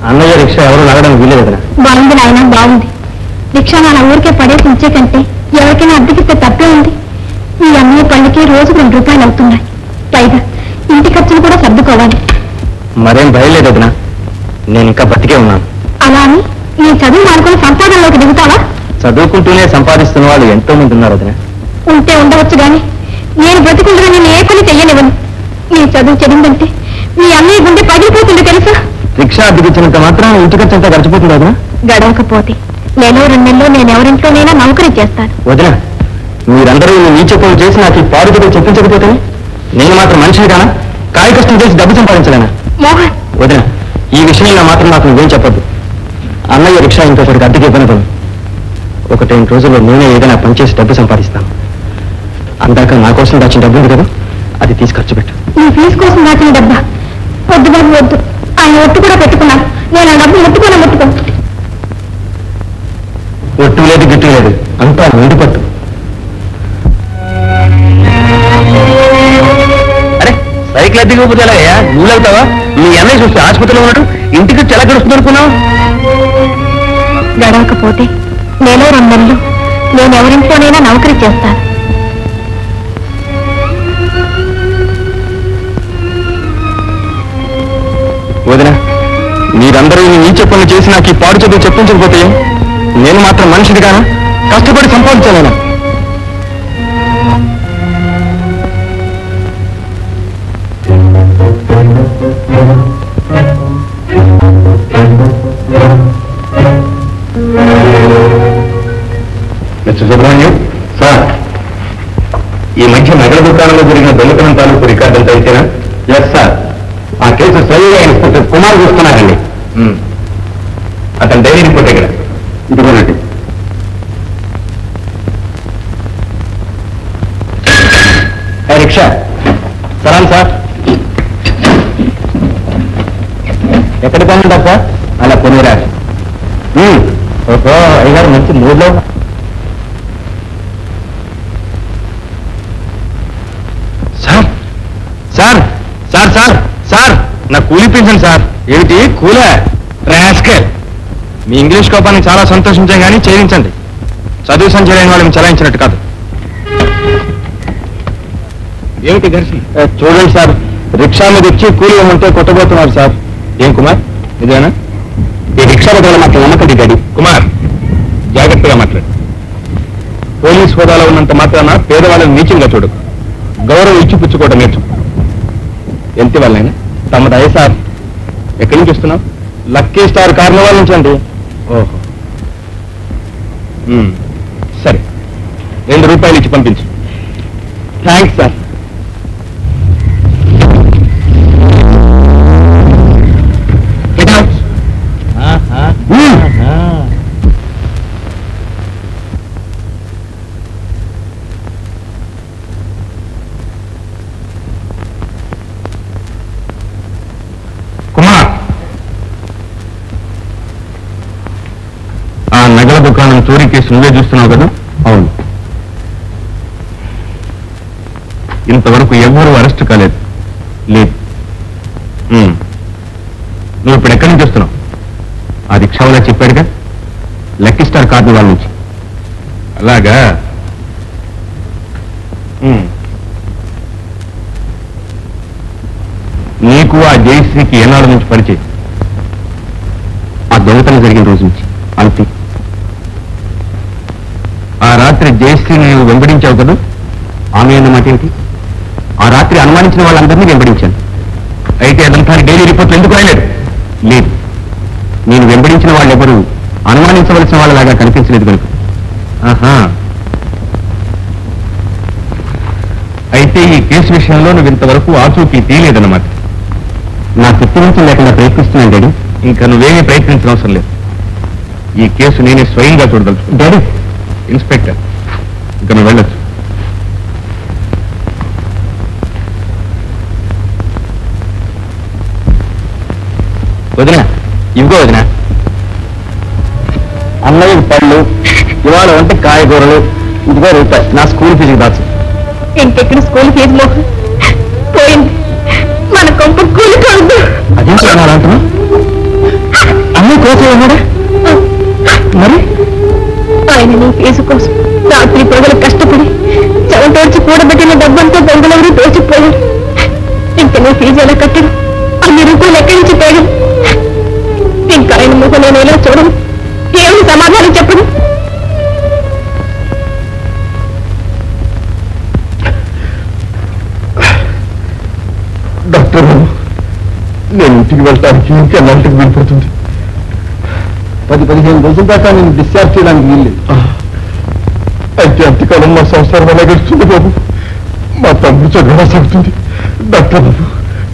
[SPEAKER 1] అన్నయ్య రిక్షా ఎవరు లాగడం వీలేదు.
[SPEAKER 3] బాగుంది నాయన, బాగుంది. రిక్షా నా ఊరికే పడేసి ఉంచే కంటే ఎవరికైనా అద్దెకిస్తే తప్పే ఉంది. ఈ అన్నయ్య పళ్ళకి రోజుకు 2 రూపాయలు అవుతున్నాయి. పైగా ఇంటి ఖర్చులు కూడా సర్దుకోవాలి.
[SPEAKER 1] మరేం భయలేదు వదినా, నేను ఇంకా బతికే ఉన్నాను.
[SPEAKER 3] అలా అని నీ చదువు మానుకుని సంపాదనలోకి దిగుతావా?
[SPEAKER 1] చదువుకుంటూనే సంపాదిస్తున్న వాళ్ళు ఎంతో మంది ఉన్నారు వదినా.
[SPEAKER 3] ఉంటే ఉండవచ్చు గాని నేను బ్రతుకుంటున్నా నేను ఏ పని చెయ్యనివ్వను. నీ చదువు చెడిందంటే మీ అన్నయ్య గుండె పగిలిపోతుంది తెలుసా?
[SPEAKER 1] రిక్షా అద్దెకిచ్చినంత మాత్రం ఇంటి ఖర్చు అంతా గడిచిపోతుంది వదినా.
[SPEAKER 3] గడవకపోతే 1 2 నెలల్లో నేను ఎవరింట్లోనైనా నౌకరీ చేస్తాను.
[SPEAKER 1] వదినా, మీరందరూ నీచ పనులు చేసి నాకు ఈ పాడుదల చెప్పించకపోతే నేను మాత్రం మనిషిని కానా? కాయ కష్టం చేసి డబ్బు సంపాదించలేనా?
[SPEAKER 3] మోహన్,
[SPEAKER 1] వదినా, ఈ విషయంలో మాత్రం నాకు నువ్వేం చెప్పొద్దు. అన్నయ్య రిక్షా ఇంకొకటికి అద్దెకి ఇవ్వను. 1-2 రోజుల్లో నేనే ఏదైనా పని చేసి డబ్బు సంపాదిస్తాను. అందాక నా కోసం దాచిన డబ్బు ఉంది కదా, అది తీసి ఖర్చు పెట్టు.
[SPEAKER 3] నీ ఫీజు కోసం దాచిన డబ్బా? వద్దు బాబు వద్దు, ఆయన ఒట్టు కూడా పెట్టుకున్నాను. నేను ఆ డబ్బు ముట్టుకో.
[SPEAKER 1] ఒట్టు లేదు గిట్టు లేదు, అంతా నిండి పట్టు. అరే సైకిల్ అద్దెకపోతే ఎలాగయ్యా? నువ్వు వెళ్తావా? మీ అన్నయ్య చూస్తే ఆసుపత్రిలో ఉన్నాడు, ఇంటికి ఎలా గడుస్తుంది అనుకున్నావు?
[SPEAKER 3] గడవకపోతే 1 2 నెలలు నేను ఎవరింట్లోనైనా నౌకరీ చేస్తాను.
[SPEAKER 1] వదినా, మీరందరూ నీచ పనులు చేసి నాకు ఈ పాడు చదువు చెప్పించకపోతే నేను మాత్రం మనిషిది కానా? కష్టపడి సంపాదించాలేనా? మిస్టర్ సుబ్రహ్మణ్యం సార్, ఈ మధ్య నగర దుకాణంలో జరిగిన దొంగతనం తాలూకు రికార్డు అంతా అయితేనా? ఎస్ సార్, ఆ కేసు స్వయంగా ఇన్స్పెక్టర్ కుమార్ చూస్తున్నారండి. అతని డైరీ రిపోర్ట్ ఇక్కడ ఇదిగోనండి. రిక్షా సరాన్ సార్, ఎక్కడికి పోమంటారు సార్? అలా పొనిరా. ఓహో, అయ్యారు మంచి మూడ్లో. Sir sir sir sir sir, నా కూలీ పెన్షన్ సార్. ఏమిటి కూలా? రాస్కెల్, మీ ఇంగ్లీష్ కోపానికి చాలా సంతోషించాం కానీ చేయించండి. చదువు సంచలైన వాళ్ళని చలాయించినట్టు కాదు. ఏమిటి ఘర్షణ? చూడండి సార్, రిక్షా మీద వచ్చి కూలీ ఇవ్వమంటే కొట్టబోతున్నారు సార్. ఏం కుమార్, ఇదేనా? ఈ రిక్షా వల్ల మాకు నమ్మకం గడి. కుమార్, జాగ్రత్తగా మాట్లాడు. పోలీస్ హోదాలో ఉన్నంత మాత్రాన పేదవాళ్ళని నీచంగా చూడకు. గౌరవం ఇచ్చి పుచ్చుకోవడం నేర్చుకో. ఎంత వాళ్ళైనా తమది అయ్యే సార్. ఎక్కడి నుంచి వస్తున్నావు? లక్కీ స్టార్ కార్నివాల్ నుంచి అండి. ఓహో, సరే, 2 రూపాయలు ఇచ్చి పంపించు. Thanks sir. కుమార్, ఆ నగల దుకాణం చోరీ కేసు నువ్వే చూస్తున్నావు కదా? అవును. ఇంతవరకు ఎవరూ అరెస్ట్ కాలేదు. లేదు. నువ్వు ఇప్పుడు ఎక్కడి నుంచి వస్తున్నావు? ఆ రిక్షా వాళ్ళ చెప్పాడుగా, లక్కీ స్టార్ కార్నివాల్ నుంచి.
[SPEAKER 4] అలాగా నీకు ఆ జయశ్రీకి ఏనాడు నుంచి పరిచయం?
[SPEAKER 2] ఆ దొంగతనం జరిగిన రోజు నుంచి. అంతే.
[SPEAKER 4] ఆ రాత్రి జయశ్రీని నువ్వు వెంబడించావు కదా?
[SPEAKER 2] ఆమె అన్నమాట ఏమిటి? ఆ రాత్రి అనుమానించిన వాళ్ళందరినీ వెంబడించాను.
[SPEAKER 4] అయితే అదంతా డైలీ రిపోర్ట్లు ఎందుకు రాయలేదు?
[SPEAKER 2] లేదు, నేను వెంబడించిన వాళ్ళెవరూ అనుమానించవలసిన వాళ్ళలాగా కనిపించలేదు కనుక.
[SPEAKER 4] ఆహా. అయితే ఈ కేసు విషయంలో నువ్వు ఇంతవరకు ఆచూకీ తీయలేదన్నమాట.
[SPEAKER 2] నా శక్తివంతం లేకుండా ప్రయత్నిస్తున్నాను డాడీ.
[SPEAKER 4] ఇంకా నువ్వేమీ ప్రయత్నించిన అవసరం లేదు. ఈ కేసు నేనే స్వయంగా చూడదలుచుకున్నాను.
[SPEAKER 2] డాడీ,
[SPEAKER 4] ఇన్స్పెక్టర్, ఇక నువ్వు వెళ్ళొచ్చు.
[SPEAKER 1] వదిన, ఇవిగో వదిన. అన్నయ్య పళ్ళు, ఇవాళ వంటి కాయగూరలు, ఇదిగో రూపాయి నా స్కూల్ ఫీజుకి దాచు.
[SPEAKER 3] ఇంకెక్కడ స్కూల్ ఫీజులో పోయింది, మన కొంప కూలి కాదు.
[SPEAKER 1] అదేంటి అలా అంటున్నా? అన్నీ కోసం ఉన్నాడా? మరి
[SPEAKER 3] ఆయన నీ ఫీజు కోసం రాత్రి పగలు కష్టపడి చెవటోడ్చి కూడబెట్టిన డబ్బంతా దొంగలెవరూ దోచిపోయాడు. ఇంక నీ ఫీజు ఎలా కట్టడు? అన్ని రూపాయలు ఎక్కడి నుంచి పోయాడు? ఇంకా ఆయన ముఖం నేను ఎలా చూడను? ఏమి సమాధానం చెప్పను?
[SPEAKER 2] డాక్టర్ బాబు, నేను ఇంటికి వెళ్ళటానికి ఇంకెన్నాళ్ళకి వీలుపడుతుంది?
[SPEAKER 1] 10-15 రోజుల దాకా నేను డిశ్చార్జ్ చేయడానికి వీల్లేదు.
[SPEAKER 2] అయితే అంతకాలం మా సంసారం ఎలా గడుస్తుంది బాబు? మా తమ్ముడు చదువు సాగుతుంది. డాక్టర్ బాబు,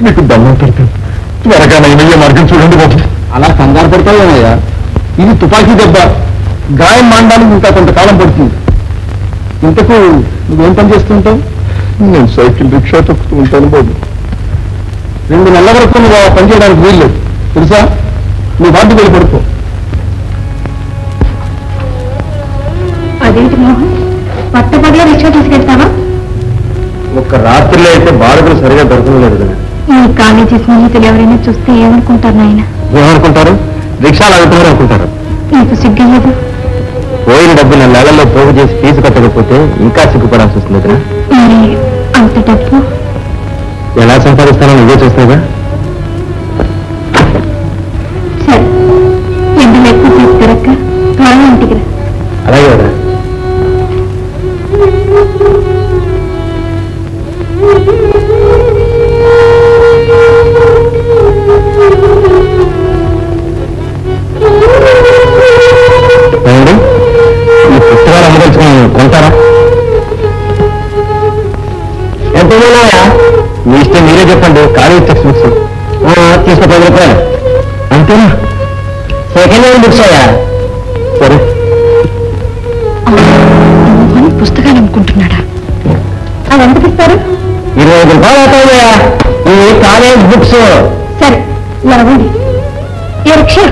[SPEAKER 2] మీకు దండం పెడతాను, త్వరగా నయమయ్యే మార్గం చూడండి బాబు.
[SPEAKER 1] అలా కంగారు పడతావేమయ్యా? ఇది తుపాకీ దెబ్బ, గాయం మానడానికి ఇంకా కొంతకాలం పడుతుంది. ఇంతకు నువ్వేం పని చేస్తుంటావు?
[SPEAKER 2] నేను సైకిల్ రిక్షా తొక్కుతూ ఉంటాను బాబు.
[SPEAKER 1] 2 నెలల వరకు నువ్వు ఆ పని చేయడానికి వీల్లేదు తెలుసా? నువ్వు వాటికి వెళ్ళి పడుకో.
[SPEAKER 3] అదేంటి మోహన్, పట్టపగల రిక్షా తీసుకెళ్తావా?
[SPEAKER 1] ఒక్క రాత్రిలో అయితే బాడుగులు సరిగా దొరకలేదు కదా.
[SPEAKER 3] నీ కాలేజీ స్నేహితులు ఎవరైనా చూస్తే ఏమనుకుంటారు నాయన?
[SPEAKER 1] ఏమనుకుంటారు? రిక్షాలు అడుగుతున్నారు అనుకుంటారు.
[SPEAKER 3] నీకు సిగ్గలేదు?
[SPEAKER 1] పోయిన డబ్బులు నెలల్లో పోగు చేసి ఫీజు కట్టకపోతే ఇంకా సిగ్గుపడాల్సి వస్తుంది కదా.
[SPEAKER 3] మరి అంత డబ్బు
[SPEAKER 1] ఎలా సంపాదిస్తానో నువ్వే చూస్తావుగా.
[SPEAKER 3] సరే, ఎండలు ఎక్కువ తీసుకురక్క త్వరగా ఇంటికి రా.
[SPEAKER 1] అలాగే కదా. ఏమండి, ఈ పుస్తకాలు అమ్మదలుచుకుని కొంటారా? ఎంత ఉన్నాయా? మీ ఇష్టం మీరే చెప్పండి. కాలేజ్ టెక్స్ట్ బుక్స్ తీసుకో, 10 రూపాయలు అంతేనా? సెకండ్ హ్యాండ్ బుక్స్ అయ్యా? సరే.
[SPEAKER 3] మోహన్ పుస్తకాలు అమ్ముకుంటున్నాడా? అవి ఎంతకి ఇస్తారు?
[SPEAKER 1] 25 రూపాయలు అవుతాయా ఈ కాలేజ్ బుక్స్?
[SPEAKER 3] సరే, నడవండి. ఈ రిక్షా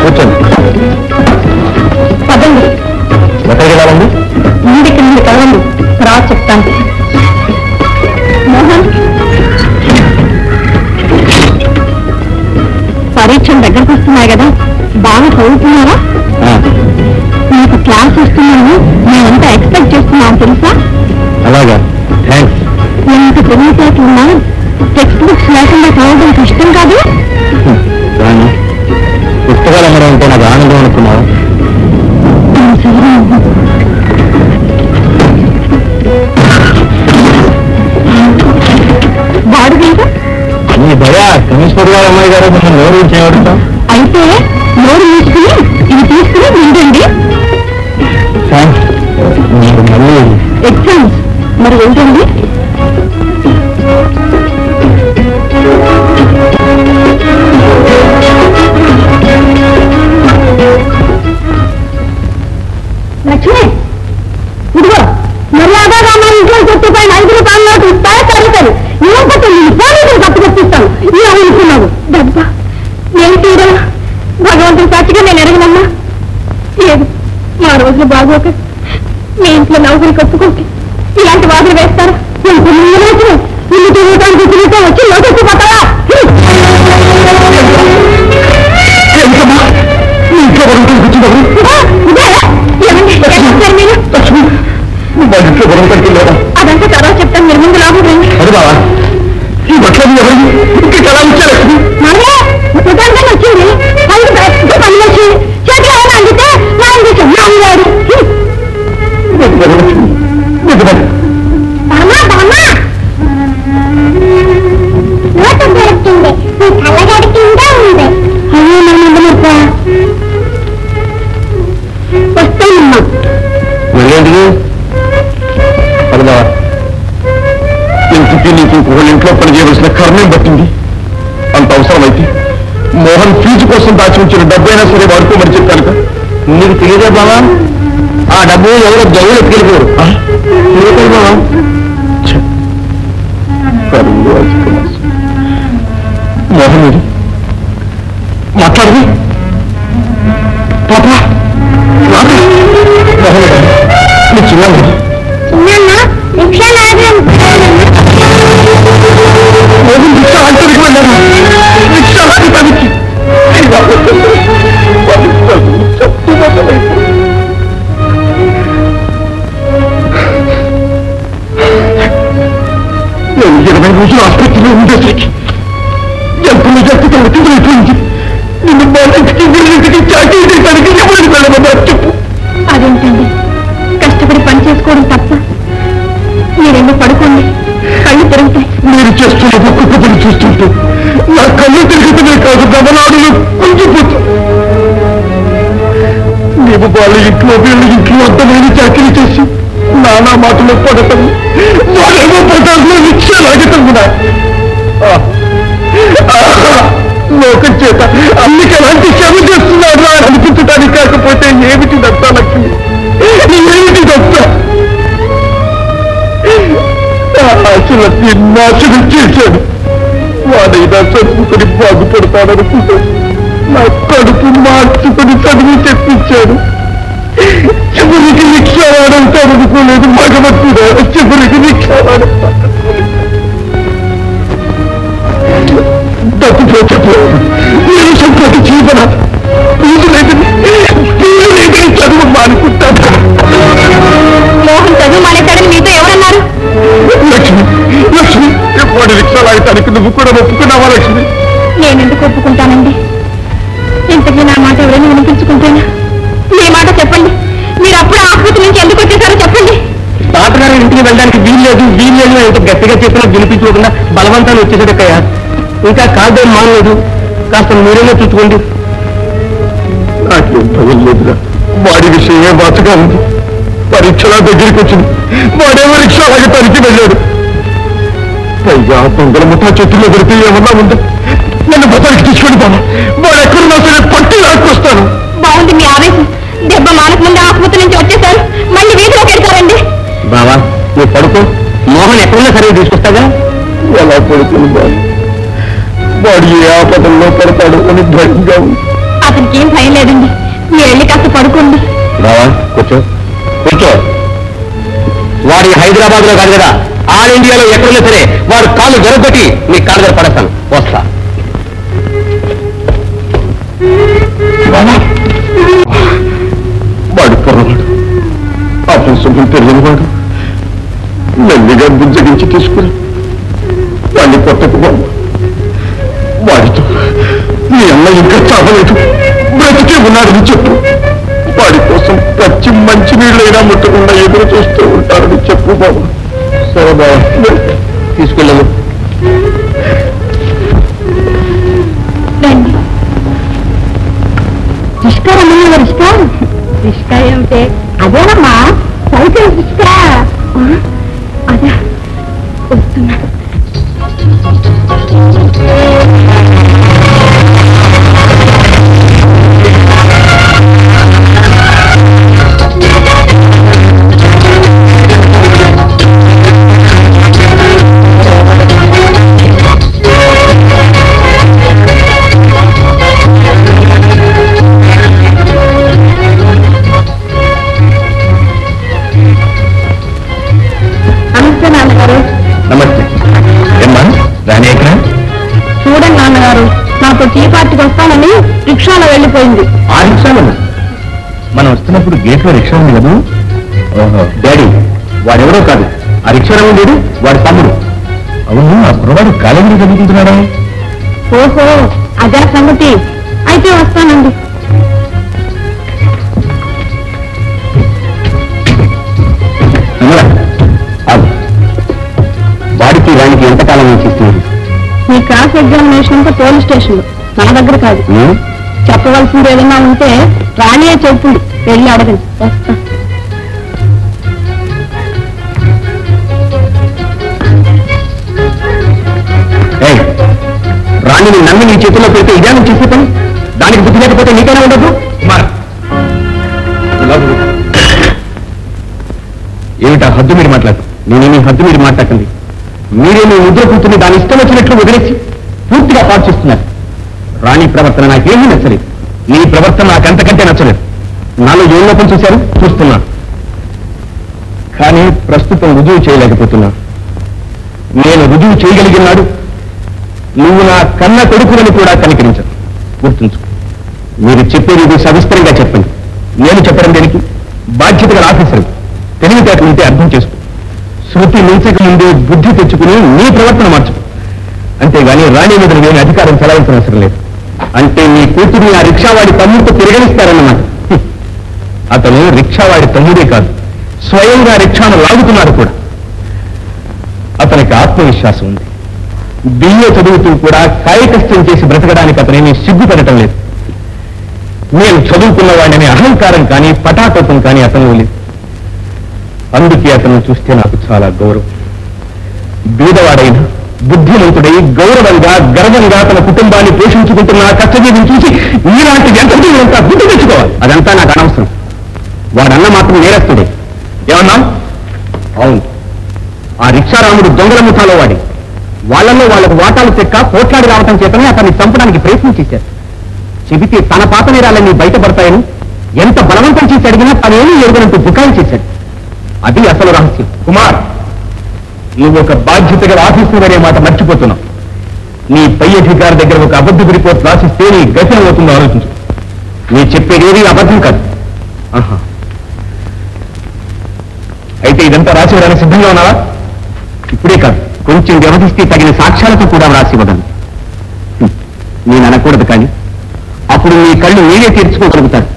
[SPEAKER 1] కూర్చోండి.
[SPEAKER 3] పదండి.
[SPEAKER 1] ఎక్కడికి వెళ్ళాలండి?
[SPEAKER 3] ముందు ఇక్కడ నుండి కలవండి, తర్వాత చెప్తాను. మోహన్, పరీక్షలు దగ్గరకు వస్తున్నాయి కదా, బాగా చదువుతున్నారా? మీకు క్లాస్ వస్తున్నాను మేమంతా ఎక్స్పెక్ట్ చేస్తున్నాం తెలుసా?
[SPEAKER 1] అలాగా, థ్యాంక్స్.
[SPEAKER 3] ఎంత తెలివితేటలున్నా టెక్స్ట్ బుక్స్ లేకుండా చదవడం కష్టం కాదు.
[SPEAKER 1] కానీ పుస్తకాలు అమ్మడం అంటే నాకు ఆనందం అనుకున్నావు.
[SPEAKER 3] బాడుగంట
[SPEAKER 1] నీ దయ కమిషనర్ గారు అమ్మాయి గారు కొంచెం నోరు చేయబడతాం.
[SPEAKER 3] అయితే నోరు మూసుకుని ఇవి తీసుకుని ఉండండి.
[SPEAKER 1] థ్యాంక్స్. మీరు మళ్ళీ
[SPEAKER 3] ఎగ్జామ్స్ మరి ఏంటండి? లక్ష్మి, ఇదిగో మర్యాదగా మా ఇంట్లో చెట్టుపైన 5 రూపాయల నోటు ఇస్తాయా తరుగుతాను. ఇవ్వకపోతే నేను పోలీసులు కట్టుకొచ్చిస్తాను. ఏమనుకున్నావు? డబ్బా నేను తీరా భగవంతుని సాక్షిగా నేను ఎరగనమ్మా. లేదు, మా రోజులు బాగోక మీ ఇంట్లో నౌకరి కప్పుకోకి ఇలాంటి వాదులు వేస్తారా? ఇల్లు తిరుగుతానికి తిరుగుతూ వచ్చి లోకెత్తిపోతావా?
[SPEAKER 2] వెనకడికి లేదా?
[SPEAKER 3] అదంతా తర్వాత చెప్తాను, మీరు ముందు లోపలికి రండి.
[SPEAKER 2] అది బావా ఈ బట్టలు ఎవరు ఇంకా ఎలా ఇచ్చారు?
[SPEAKER 3] మళ్ళీ సుధాంగా వచ్చింది, పళ్ళు పెద్ద పళ్ళు వచ్చి చేతిలో ఏమైనా అందితే నాయన చేశాం నాన్నగారు. బామా బామా నోట దొరికింది, నీ కళ్ళగడి కింద ఉంది. అయ్యో నాన్నమ్మా వస్తానమ్మా.
[SPEAKER 2] వెళ్ళేంటిది అది బావా ఇంటికి నీకు ఇంకొకళ్ళ ఇంట్లో పని చేయవలసిన కర్మం పట్టింది. అంత అవసరమైతే మోహన్ ఫీజు కోసం దాచి ఉంచిన డబ్బైనా సరే వాడుకోమని చెప్పాను. నీకు తెలియదా బావా ఆ డబ్బు ఎవరో జవులు ఎత్తుకెళ్ళిపోరు బావా. మోహన్ ఇది మాట్లాడదు పాపా మోహన్ నీ చిన్న
[SPEAKER 3] రిక్షా
[SPEAKER 2] రిక్షా అంటరికి వెళ్ళారు. రిక్షా తనకి నేను 20 రోజులు ఆసుపత్రిలో ఉండేసరికి ఎంతలో జట్టుతో ఒత్తిడిపోయింది. నిన్ను బాధించి వీళ్ళింటికి చాకీ చేయడానికి ఎవరికి వెళ్ళమన్నారు చెప్పు.
[SPEAKER 3] అదేంటండి, కష్టపడి పని చేసుకోవడం తప్ప? మీరెందుకు పడుకోండి, కళ్ళు తిరుగుతాయి.
[SPEAKER 2] మీరు చేస్తున్న ఒక్కొక్క పని చూస్తుంటే నా కళ్ళు తిరుగుతూనే కాదు గమనాడులు కుంగిపోతూ. నీవు వాళ్ళ ఇంట్లో వీళ్ళ ఇంట్లో అర్థమైన చాకరీ చేసి నానా మాటలు పడటం, వాళ్ళేమో పదాల్లో రిక్షా లాగటమునా? లోకం చేత అన్నికి ఎలాంటి శ్రమ చేస్తున్నాడు అని అనిపించడానికి కాకపోతే ఏమిటి దత్తా లక్ష్మి, ఏమిటి దత్తా? ఆశలన్నీ నాశనం చేశాడు. వాడైనా చదువుకుని బాగుపడతాడనుకుంటే నా కడుపు మార్చుకుని చదువు చెప్పించాడు. చివరికి రిక్షా వాడవుతాడనుకోలేదు భగవంతుడా, చివరికి రిక్షా వాడవుతాడనుకోలేదు. తప్పిపోకపోయాడు నేను సంపటి జీవన పూజ లేదని చదువు మానుకుంటాను.
[SPEAKER 3] మోహన్ చదువు మానేశాడని మీతో ఎవరన్నారు?
[SPEAKER 2] లక్ష్మి లక్ష్మి వాడి రిక్షా లాగటానికి నువ్వు కూడా ఒప్పుకున్నావా లక్ష్మి?
[SPEAKER 3] నేనెందుకు ఒప్పుకుంటానండి? ఇంతకీ నా మాట ఎవరైనా వినిపించుకుంటేనా? మీ మాట చెప్పండి. మీరు అప్పుడు ఆసుపత్రి నుంచి ఎందుకు వచ్చేసారో చెప్పండి.
[SPEAKER 1] తాతగారు ఇంటికి వెళ్ళడానికి వీల్లేదు ఎంత గట్టిగా చెప్పినా వినిపించుకోకుండా బలవంతాన్ని వచ్చేసాడక్కయ్యా. ఇంకా కాల్దేం మానలేదు, కాస్త మీరేమో చూసుకోండి.
[SPEAKER 2] నాకేం భయం లేదురా, వాడి విషయమే బాధగా ఉంది. పరీక్షల దగ్గరికి వచ్చింది, వాడేమో రిక్షా లాగటానికి వెళ్ళాడు. పైగా దొంగల ముఠా చేతుల్లో దొరికితే ఏమన్నా ఉందా? నన్ను బతరికి తీసుకెళ్తాను, వాడు ఎక్కడున్నా సరే పట్టి లాక్కొస్తాను.
[SPEAKER 3] బాగుంది మీ ఆవేశం. దెబ్బ మానక ముందు ఆసుపత్రి నుంచి వచ్చేసారు, మళ్ళీ వీధిలోకి వెళ్తారండి.
[SPEAKER 1] బావా నువ్వు పడుకో, మోహన్ ఎక్కడున్నా సరే తీసుకొస్తాగా.
[SPEAKER 2] ఎలా పడుతుంది బాబు, వాడు ఏ ఆపదల్లో పడతాడు అని భయంగా ఉంది.
[SPEAKER 3] అతనికి ఏం భయం లేదండి, మీరు వెళ్ళి కాస్త పడుకోండి.
[SPEAKER 1] బావా కూర్చో కూర్చో. వాడు హైదరాబాద్ లో కాదు కదా, ఆల్ ఇండియాలో ఎక్కడున్నా సరే వాడు కాళ్ళు జరగొట్టి నీ కాళ్ళ దగ్గర పడేస్తాను. వస్తా.
[SPEAKER 2] వాడు పొరవాడు, అపశుభం తెలియని వాడు. మెల్లిగా బుజ్జగించి తీసుకుని వాడిని కొట్టకు బాబు. వాడితో నీ అన్న ఇంకా చావలేదు, బ్రతికే ఉన్నాడని చెప్పు. వాడి కోసం పచ్చి మంచి నీళ్ళైనా ముట్టకుండా ఎదురు చూస్తూ ఉంటారని చెప్పు బాబు. సరే బాబా తీసుకెళ్ళదు.
[SPEAKER 3] రిష్కా రమ్మన్నా రిష్కా? రిష్కా ఏమిటే? అదేనమ్మా సైకిల్ రిష్కా. అదే వస్తున్నా.
[SPEAKER 2] నమస్తే. ఏమ్మా రాని ఎక్కడ?
[SPEAKER 3] చూడండి నాన్నగారు, నాతో టీ పార్టీకి వస్తానని రిక్షాలో వెళ్ళిపోయింది.
[SPEAKER 2] ఆ రిక్షాలో మనం వస్తున్నప్పుడు గేట్లో రిక్షా ఉంది కదా. ఓహో డాడీ వాడెవడో కాదు, ఆ రిక్షారావు లేడు, వాడి తమ్ముడు. అవును, ఆ కుర్రవాడు కాలేజీలో చదువుకుంటున్నాడా?
[SPEAKER 3] ఓహో, అదే సంగతి. అయితే వస్తానండి.
[SPEAKER 2] వాడికి రానికి ఎంతకాలం నుంచి ఇస్తున్నారు?
[SPEAKER 3] మీ క్లాస్ ఎగ్జామినేషన్ అంతా పోలీస్ స్టేషన్ లో, మన దగ్గర కాదు. చెప్పవలసింది ఏదైనా ఉంటే రాణియే చెప్తుంది, వెళ్ళి అడగండి. వస్తా.
[SPEAKER 2] రాణిని నమ్మి నీ చేతుల్లో పెడితే ఇదే నువ్వు చేసే పని? దానికి బుద్ధి లేకపోతే నీకైనా ఉండదు. ఏమిటా హద్దు మీరు మాట్లాడు? నేనేమి హద్దు మీరు మాట్లాడండి. మీరేమీ ముద్ర కూర్చుని దాని ఇష్టం వచ్చినట్లు వదిలేసి పూర్తిగా పాటు చేస్తున్నారు. రాణి ప్రవర్తన నాకేమీ నచ్చలేదు. నీ ప్రవర్తన నాకంతకంటే నచ్చలేదు. నాలో ఏ లోపం చూశారు? చూస్తున్నా. కానీ ప్రస్తుతం రుజువు చేయలేకపోతున్నా. నేను రుజువు చేయగలిగినాడు నువ్వు నా కన్న కొడుకులని కూడా కనికరించను. గుర్తుంచు. మీరు చెప్పేది ఇది సవిస్తరంగా చెప్పండి. నేను చెప్పడం దేనికి? బాధ్యత గల ఆఫీసర్, తెలివితేటలు ఉంటే అర్థం చేసుకో. శృతి మించక ముందే బుద్ధి తెచ్చుకుని నీ ప్రవర్తన మార్చుకో. అంతేగాని రాణి మీద నేను అధికారం చెలాల్సిన అవసరం లేదు. అంటే నీ కూతురిని ఆ రిక్షావాడి తమ్ముడితో తిరగలిస్తారన్నమాట. అతను రిక్షావాడి తమ్ముడే కాదు, స్వయంగా రిక్షాను లాగుతున్నాడు కూడా. అతనికి ఆత్మవిశ్వాసం ఉంది. బిఏ చదువుతూ కూడా కాయకష్టం చేసి బ్రతకడానికి అతనేమీ సిగ్గుపడటం లేదు. నేను చదువుకున్న వాడిని అహంకారం కానీ పటాటోపం కానీ అతను లేదు. అందుకే అతను చూస్తే నాకు చాలా గౌరవం. బీదవాడైన బుద్ధిమంతుడై గౌరవంగా గర్వంగా తన కుటుంబాన్ని పోషించుకుంటున్న కష్టజీవిని చూసి నీలాంటి ఎంతమంతా గుర్తు తెచ్చుకోవాలి. అదంతా నాకు అనవసరం. వాడన్న మాత్రం నేరస్తుడే. ఏమన్నా? అవును, ఆ రిక్షారాముడు దొంగల ముఠాలో వాడి. వాళ్లలో వాళ్లకు వాటాలు చెక్క పోట్లాడి రావటం చేతనే అతన్ని చంపడానికి ప్రయత్నం చేశారు. చెబితే తన పాత నేరాలన్నీ బయటపడతాయని ఎంత బలవంతం చేసి అడిగినా తనేమీ ఎరుగనంటూ బుకాయి చేశాడు. అది అసలు రహస్యం. కుమార్, నువ్వు ఒక బాధ్యత గల ఆఫీసర్ అనే మాట మర్చిపోతున్నావు. నీ పై అధికారి దగ్గర ఒక అబద్ధ రిపోర్ట్ రాసిస్తే నీ గతి అవుతుందో ఆలోచించు. నీ చెప్పేదేది అబద్ధం కాదు. ఆహా, అయితే ఇదంతా రాసివ్వడానికి సిద్ధంగా ఉన్నావా? ఇప్పుడే కాదు, కొంచెం వ్యవధిస్తే తగిన సాక్ష్యాలతో కూడా రాసివ్వగలను. నేను అనకూడదు, కానీ అప్పుడు మీ కళ్ళు మీరే తీర్చుకోగలుగుతారు.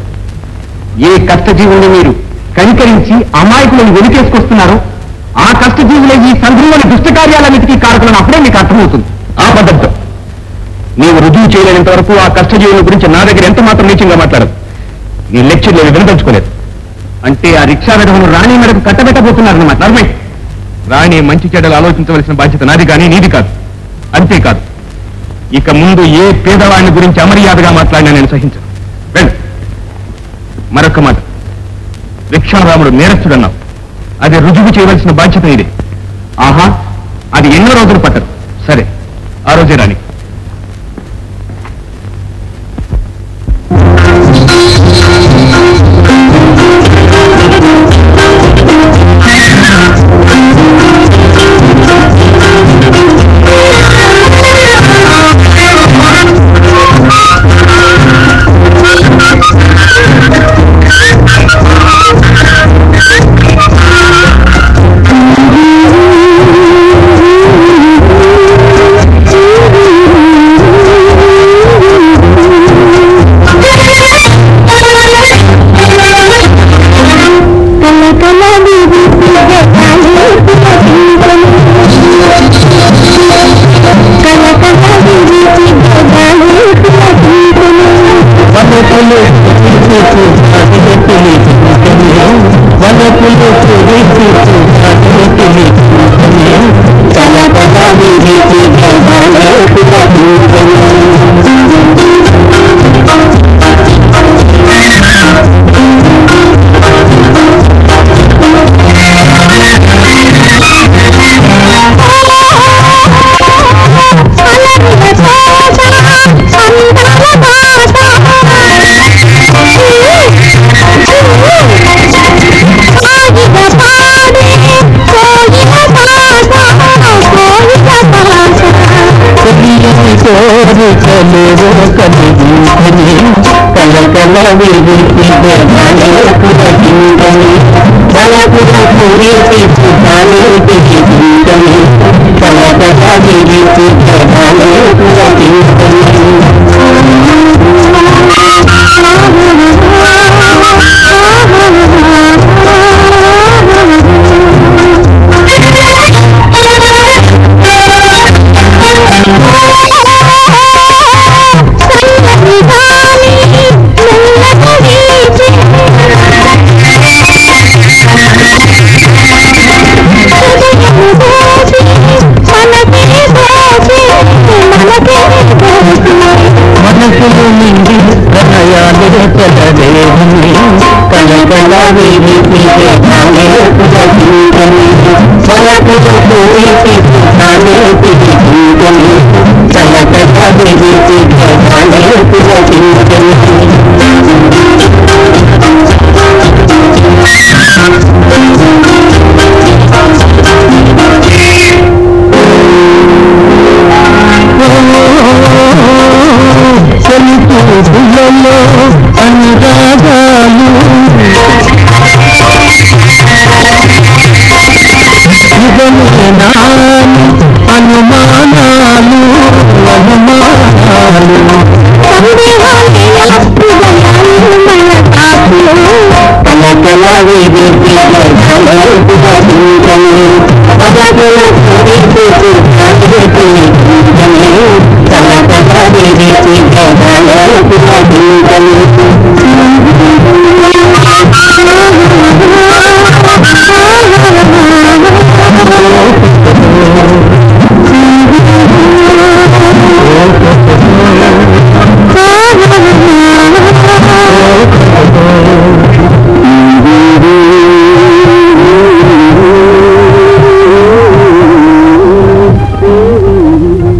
[SPEAKER 2] ఏ కష్టజీవుల్ని మీరు కనికరించి అమాయకులను వెలికేసుకొస్తున్నారో ఆ కష్టజీవులే ఈ సంఘంలోని దుష్టకార్యాలన్నిటికీ కారకులను అప్పుడే మీకు అర్థమవుతుంది. ఆ పద్ధతితో నీవు రుజువు చేయలేనంత వరకు ఆ కష్టజీవుల గురించి నా దగ్గర ఎంత మాత్రం నీచంగా మాట్లాడదు. నీ లెక్చర్లు వినదలుచుకోలేదు. అంటే ఆ రిక్షా విధమును రాణి మేరకు కట్టబెట్టబోతున్నారన్నమాట. నర్మై, రాణి మంచి చెడ్డలు ఆలోచించవలసిన బాధ్యత నాది కానీ నీది కాదు. అంతేకాదు, ఇక ముందు ఏ పేదవాడిని గురించి అమర్యాదగా మాట్లాడినా నేను సహించను. వెళ్ళు. మరొక మాట, రిక్షారాముడు నేరస్తుడన్నావు. అది రుజువు చేయవలసిన బాధ్యత ఇదే. ఆహా, అది ఎన్నో రోజులు పట్టదు. సరే, ఆ రోజే రాణి.
[SPEAKER 6] కల కల మనసులు నిండి ప్రణయాలు తెలవేమి కలకల వేసి పలకులు పోయి కలకల వేసి చెలుపులలో అనురాగాలు ఇవనేనాని అనుమానాలు అనుమానాలు